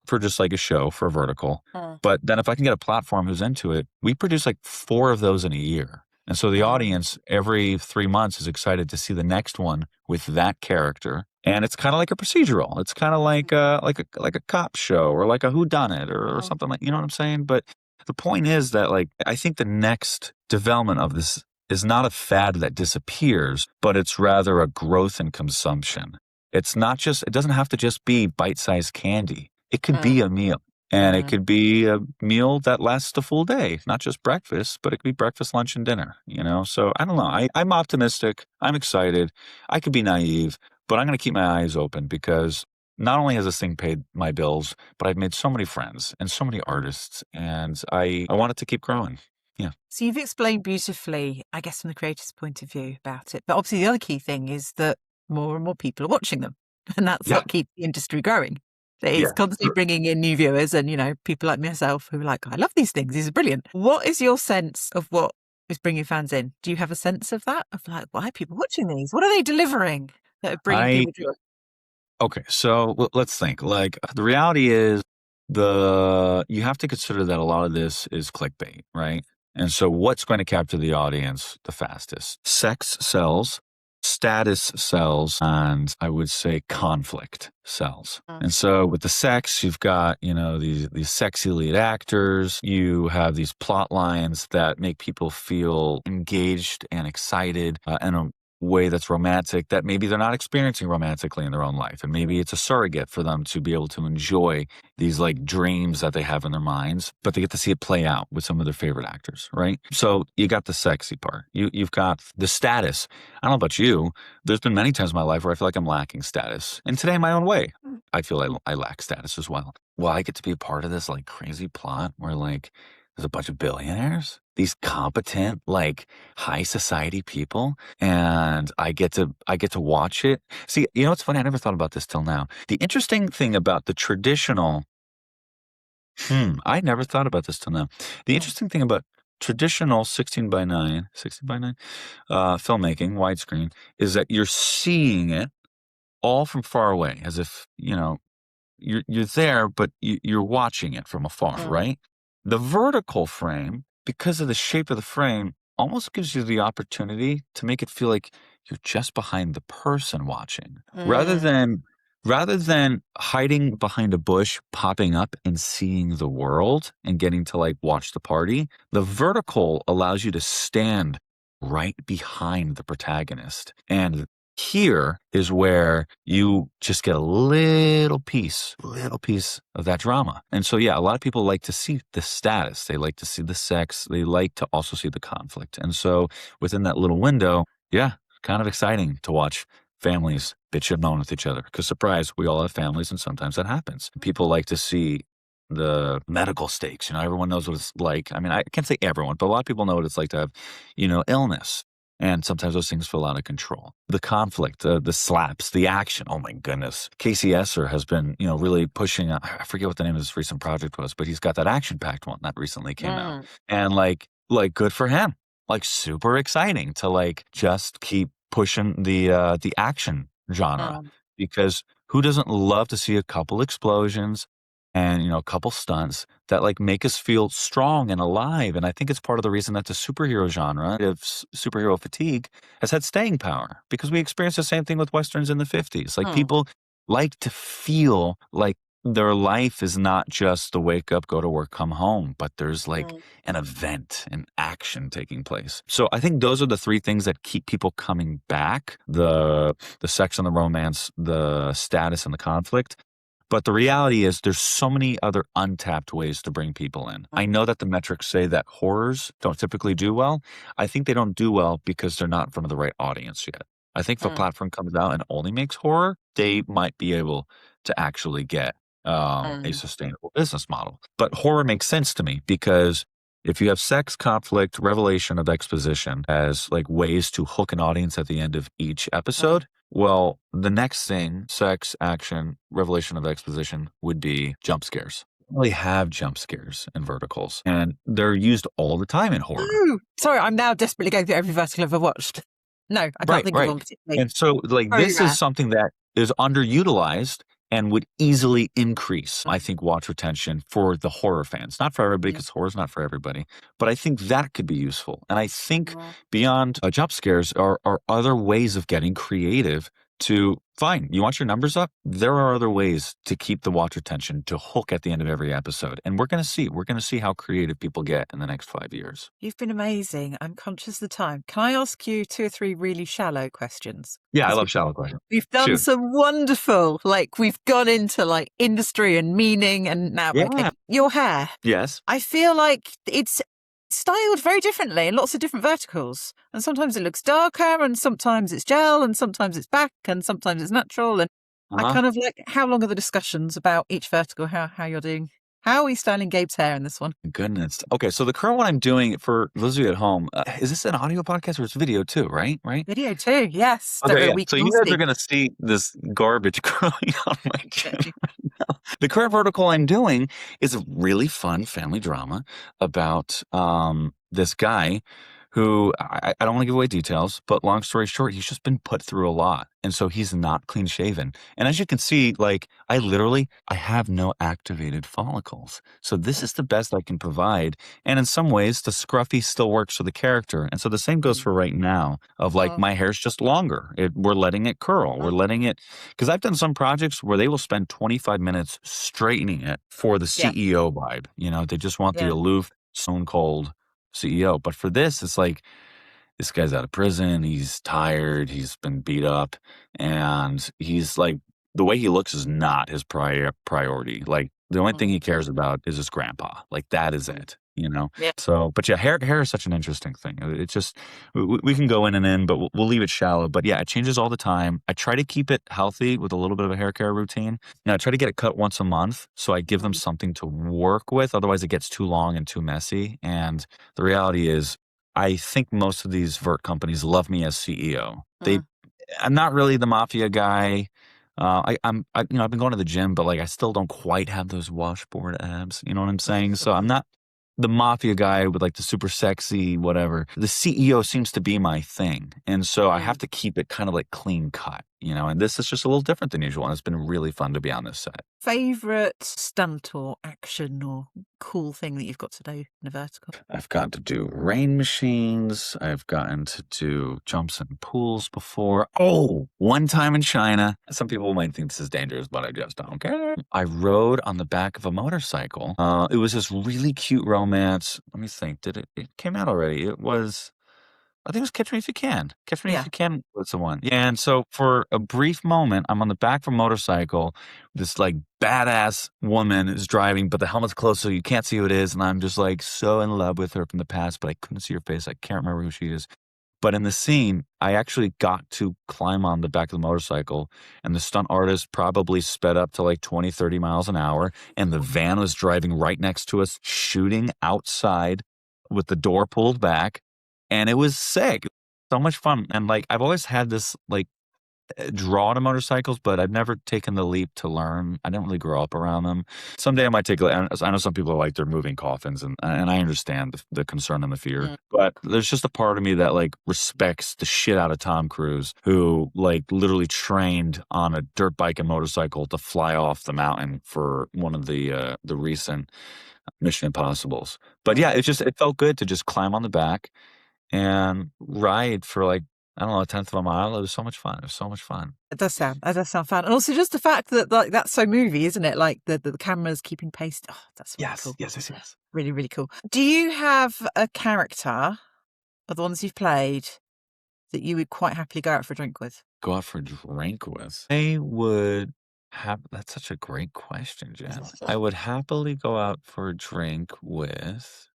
Speaker 2: for just like a show for a vertical. But then if I can get a platform who's into it, we produce like 4 of those in a year. And so the audience every 3 months is excited to see the next one with that character. And it's kind of like a procedural. It's kind of like a cop show or like a whodunit or something like, you know what I'm saying? But The point is that, like, I think the next development of this is not a fad that disappears, but it's rather a growth in consumption. It's not just, it doesn't have to just be bite-sized candy. It could be a meal. And it could be a meal that lasts a full day, not just breakfast, but it could be breakfast, lunch, and dinner, you know? So I don't know. I'm optimistic. I'm excited. I could be naive, but I'm going to keep my eyes open because not only has this thing paid my bills, but I've made so many friends and so many artists, and I want it to keep growing. Yeah.
Speaker 1: So you've explained beautifully, I guess, from the creator's point of view about it. But obviously the other key thing is that more and more people are watching them. And that's
Speaker 2: Yeah.
Speaker 1: what keeps the industry growing. It's
Speaker 2: Yeah,
Speaker 1: constantly
Speaker 2: sure.
Speaker 1: bringing in new viewers and, you know, people like myself who are like, I love these things. These are brilliant. What is your sense of what is bringing fans in? Do you have a sense of that? Of like, why are people watching these? What are they delivering that are bringing
Speaker 2: I
Speaker 1: people joy?
Speaker 2: Okay, so let's think. Like, the reality is, you have to consider that a lot of this is clickbait, right? And so what's going to capture the audience the fastest? Sex sells, status sells, and I would say conflict sells. And so with the sex, you've got, you know, these sexy lead actors, you have these plot lines that make people feel engaged and excited, in a way that's romantic that maybe they're not experiencing romantically in their own life. And maybe it's a surrogate for them to be able to enjoy these like dreams that they have in their minds, but they get to see it play out with some of their favorite actors, right? So you got the sexy part. You've got the status. I don't know about you. There's been many times in my life where I feel like I'm lacking status. And today, in my own way, I feel I lack status as well. Well, I get to be a part of this like crazy plot where like there's a bunch of billionaires, these competent, like high society people, and I get to watch it. See, you know what's funny? I never thought about this till now. The interesting thing about the traditional, I never thought about this till now. The interesting thing about traditional 16 by 9 filmmaking, widescreen, is that you're seeing it all from far away, as if, you know, you're there, but you're watching it from afar, right? The vertical frame, because of the shape of the frame, almost gives you the opportunity to make it feel like you're just behind the person watching, rather than hiding behind a bush, popping up and seeing the world and getting to like watch the party. The vertical allows you to stand right behind the protagonist. And here is where you just get a little piece of that drama. And so, yeah, a lot of people like to see the status. They like to see the sex. They like to also see the conflict. And so within that little window, yeah, kind of exciting to watch families bitch and moan with each other. Because surprise, we all have families and sometimes that happens. People like to see the medical stakes. You know, everyone knows what it's like. I mean, I can't say everyone, but a lot of people know what it's like to have, you know, illness. And sometimes those things feel out of control. The conflict, the slaps, the action. Oh my goodness. Casey Esser has been, you know, really pushing, I forget what the name of his recent project was, but he's got that action-packed one that recently came out. And like good for him. Like super exciting to like just keep pushing the action genre, because who doesn't love to see a couple explosions and, you know, a couple stunts that like make us feel strong and alive? And I think it's part of the reason that the superhero genre of superhero fatigue has had staying power, because we experienced the same thing with Westerns in the 50s. Like people like to feel like their life is not just the wake up, go to work, come home, but there's like an event, an action taking place. So I think those are the three things that keep people coming back: the sex and the romance, the status and the conflict. But the reality is there's so many other untapped ways to bring people in. I know that the metrics say that horrors don't typically do well. I think they don't do well because they're not in front of the right audience yet. I think if a platform comes out and only makes horror, they might be able to actually get a sustainable business model. But horror makes sense to me because if you have sex, conflict, revelation of exposition as like ways to hook an audience at the end of each episode, well, the next thing, sex, action, revelation of exposition, would be jump scares. We really have jump scares in verticals, and they're used all the time in horror.
Speaker 1: Ooh, sorry, I'm now desperately going through every vertical I've ever watched. No, I can't think of one particularly.
Speaker 2: And so, like,
Speaker 1: Very
Speaker 2: this
Speaker 1: rare.
Speaker 2: is something that is underutilized and would easily increase, I think, watch retention for the horror fans. Not for everybody, because horror's not for everybody. But I think that could be useful. And I think beyond jump scares are other ways of getting creative to, fine, you want your numbers up? There are other ways to keep the watch attention, to hook at the end of every episode. And we're going to see how creative people get in the next 5 years.
Speaker 1: You've been amazing. I'm conscious of the time. Can I ask you 2 or 3 really shallow questions?
Speaker 2: Yeah, I love shallow questions.
Speaker 1: We've done some wonderful, like we've gone into like industry and meaning and now, okay, your hair.
Speaker 2: Yes.
Speaker 1: I feel like it's styled very differently in lots of different verticals. And sometimes it looks darker and sometimes it's gel and sometimes it's back and sometimes it's natural. And I kind of like, how long are the discussions about each vertical, how you're doing? How are we styling Gabe's hair in this one?
Speaker 2: Goodness. Okay, so the current one I'm doing, for those of you at home, is this an audio podcast or it's video too, right?
Speaker 1: Video too, yes.
Speaker 2: Okay, yeah. So you guys are going to see this garbage growing on my chin right now. The current vertical I'm doing is a really fun family drama about this guy who, I don't want to give away details, but long story short, he's just been put through a lot. And so he's not clean shaven. And as you can see, like, I have no activated follicles. So this is the best I can provide. And in some ways, the scruffy still works for the character. And so the same goes for right now, of like, my hair's just longer. We're letting it curl. We're letting it, because I've done some projects where they will spend 25 minutes straightening it for the CEO vibe. You know, they just want the aloof, stone cold CEO. But for this, it's like, this guy's out of prison. He's tired. He's been beat up. And he's like, the way he looks is not his priority. Like, the only thing he cares about is his grandpa. Like, that is it, you know?
Speaker 1: Yeah.
Speaker 2: So, but yeah, hair is such an interesting thing. It's just, we can go in and in, but we'll leave it shallow. But yeah, it changes all the time. I try to keep it healthy with a little bit of a hair care routine. I try to get it cut once a month. So I give them something to work with. Otherwise, it gets too long and too messy. And the reality is, I think most of these vert companies love me as CEO. I'm not really the mafia guy. I've been going to the gym, but like, I still don't quite have those washboard abs. You know what I'm saying? So I'm not the mafia guy with like the super sexy, whatever. The CEO seems to be my thing. And so I have to keep it kind of like clean cut, you know, and this is just a little different than usual. And it's been really fun to be on this set.
Speaker 1: Favorite stunt or action or cool thing that you've got to do in a vertical?
Speaker 2: I've gotten to do rain machines. I've gotten to do jumps in pools before. Oh, one time in China. Some people might think this is dangerous, but I just don't care. I rode on the back of a motorcycle. It was this really cute romance. Let me think. It came out already? I think it was Catch Me If You Can. Catch Me If You Can was the one. Yeah, and so for a brief moment, I'm on the back of a motorcycle. This like badass woman is driving, but the helmet's closed so you can't see who it is. And I'm just like so in love with her from the past, but I couldn't see her face. I can't remember who she is. But in the scene, I actually got to climb on the back of the motorcycle, and the stunt artist probably sped up to like 20, 30 miles an hour. And the van was driving right next to us, shooting outside with the door pulled back. And it was sick. So much fun. And like, I've always had this like draw to motorcycles, but I've never taken the leap to learn. I didn't really grow up around them. Someday I might take I know some people are like, they're moving coffins, and I understand the concern and the fear, but there's just a part of me that like respects the shit out of Tom Cruise, who like literally trained on a dirt bike and motorcycle to fly off the mountain for one of the recent Mission Impossibles. But yeah, it felt good to just climb on the back and ride for like, I don't know, a tenth of a mile. It was so much fun.
Speaker 1: It does sound fun. And also just the fact that like that's so movie, isn't it? Like the camera's keeping pace. Oh, that's really cool.
Speaker 2: Yes.
Speaker 1: Really, really cool. Do you have a character of the ones you've played that you would quite happily go out for a drink with?
Speaker 2: Go out for a drink with? I would that's such a great question, Jen. I would happily go out for a drink with...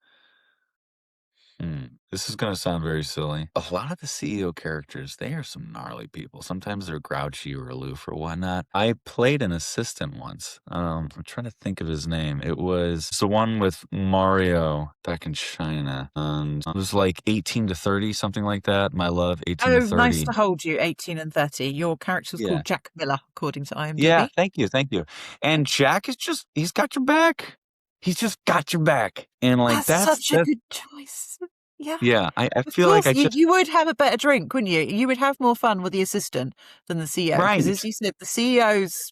Speaker 2: This is going to sound very silly. A lot of the CEO characters, they are some gnarly people. Sometimes they're grouchy or aloof or whatnot. I played an assistant once. I'm trying to think of his name. It was the one with Mario back in China. And it was like 18 to 30, something like that. My love, 18 to 30.
Speaker 1: Nice to hold you, 18 and 30. Your character's called Jack Miller, according to IMDb.
Speaker 2: Yeah, thank you. And Jack is he's got your back. He's just got your back. And like, that's
Speaker 1: such a good choice. Yeah.
Speaker 2: Yeah, I feel like
Speaker 1: you would have a better drink, wouldn't you? You would have more fun with the assistant than the CEO.
Speaker 2: Right.
Speaker 1: Because as you said, the CEOs,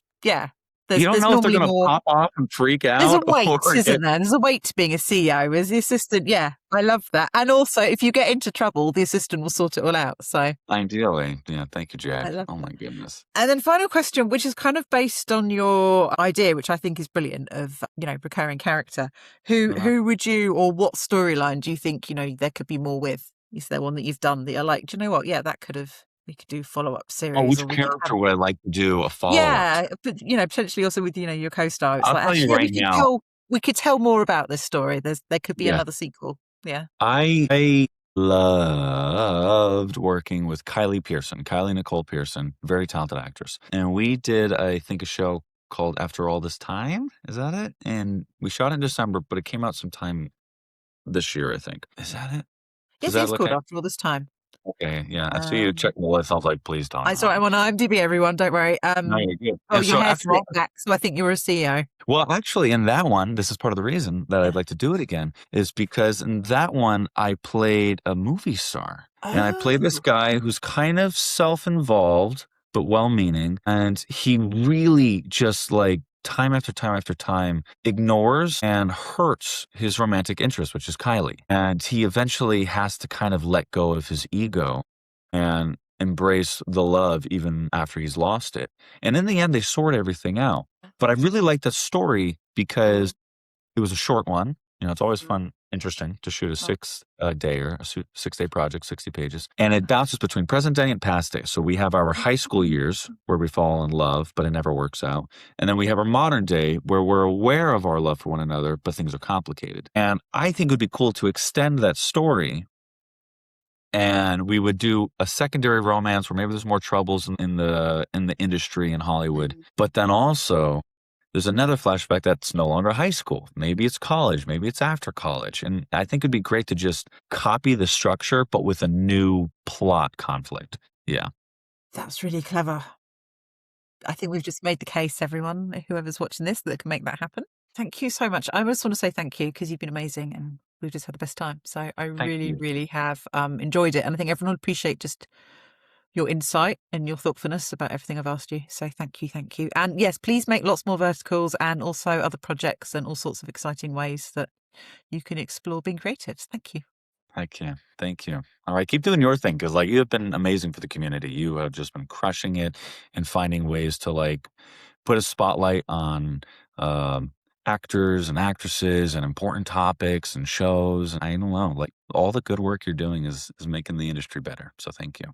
Speaker 2: You don't
Speaker 1: There's
Speaker 2: know if they're
Speaker 1: normally
Speaker 2: gonna
Speaker 1: more.
Speaker 2: pop off and freak
Speaker 1: There's a
Speaker 2: out
Speaker 1: weight,
Speaker 2: or
Speaker 1: isn't
Speaker 2: get
Speaker 1: there? There's a weight to being a CEO. As the assistant, yeah, I love that. And also, if you get into trouble, the assistant will sort it all out. So
Speaker 2: ideally. Yeah, thank you,
Speaker 1: I
Speaker 2: Jack.
Speaker 1: love
Speaker 2: Oh
Speaker 1: that.
Speaker 2: my goodness.
Speaker 1: And then final question, which is kind of based on your idea, which I think is brilliant, of, recurring character.
Speaker 2: Uh-huh.
Speaker 1: Who would you, or what storyline do you think, there could be more with? Is there one that you've done that you're like, do you know what? Yeah, we could do follow-up
Speaker 2: Oh,
Speaker 1: series, or
Speaker 2: which
Speaker 1: we could have,
Speaker 2: character would I like to do a follow-up to?
Speaker 1: yeah, but, potentially also with, your co-star. It's
Speaker 2: I'll
Speaker 1: like,
Speaker 2: tell you
Speaker 1: actually, yeah,
Speaker 2: right now.
Speaker 1: we could tell more about this story. There could be
Speaker 2: Yeah.
Speaker 1: another sequel. Yeah.
Speaker 2: I loved working with Kylie Nicole Pearson, very talented actress. And we did, I think, a show called After All This Time. Is that it? And we shot in December, but it came out sometime this year, I think. Is that it? Does
Speaker 1: Yes, it
Speaker 2: that
Speaker 1: is
Speaker 2: look
Speaker 1: called
Speaker 2: at
Speaker 1: After All This Time.
Speaker 2: okay, yeah. I see you
Speaker 1: Um,
Speaker 2: checking the list. I was like, please tell me
Speaker 1: I
Speaker 2: I'm
Speaker 1: saw it
Speaker 2: wrong.
Speaker 1: on IMDb, everyone. Don't worry.
Speaker 2: No, you're good.
Speaker 1: Oh,
Speaker 2: And
Speaker 1: your
Speaker 2: so
Speaker 1: hair
Speaker 2: after all
Speaker 1: slicked back, so I think you were a CEO.
Speaker 2: well, actually, in that one, this is part of the reason that I'd
Speaker 1: Yeah.
Speaker 2: like to do it again, is because in that one, I played a movie star. And I played this
Speaker 1: Oh.
Speaker 2: guy who's kind of self-involved, but well-meaning. And he really just like time after time after time ignores and hurts his romantic interest, which is Kylie. And he eventually has to kind of let go of his ego and embrace the love even after he's lost it. And in the end, they sort everything out. But I really like the story because it was a short one. It's always fun, interesting to shoot a 6-day or a 6-day project, 60 pages. And it bounces between present day and past day. So we have our high school years where we fall in love, but it never works out. And then we have our modern day where we're aware of our love for one another, but things are complicated. And I think it would be cool to extend that story, and we would do a secondary romance where maybe there's more troubles in the industry in Hollywood. But then also there's another flashback that's no longer high school. Maybe it's college, maybe it's after college. And I think it'd be great to just copy the structure, but with a new plot conflict. Yeah.
Speaker 1: That's really clever. I think we've just made the case, everyone, whoever's watching this, that can make that happen. Thank you so much. I just want to say thank you because you've been amazing and we've just had the best time. So I
Speaker 2: Thank
Speaker 1: really,
Speaker 2: you.
Speaker 1: really have enjoyed it. And I think everyone will appreciate just your insight and your thoughtfulness about everything I've asked you. So thank you, thank you. And yes, please make lots more verticals and also other projects and all sorts of exciting ways that you can explore being creative. Thank you.
Speaker 2: Heck yeah. Thank you. All right. Keep doing your thing because, like, you have been amazing for the community. You have just been crushing it and finding ways to, like, put a spotlight on actors and actresses and important topics and shows. I don't know. Like, all the good work you're doing is making the industry better. So thank you.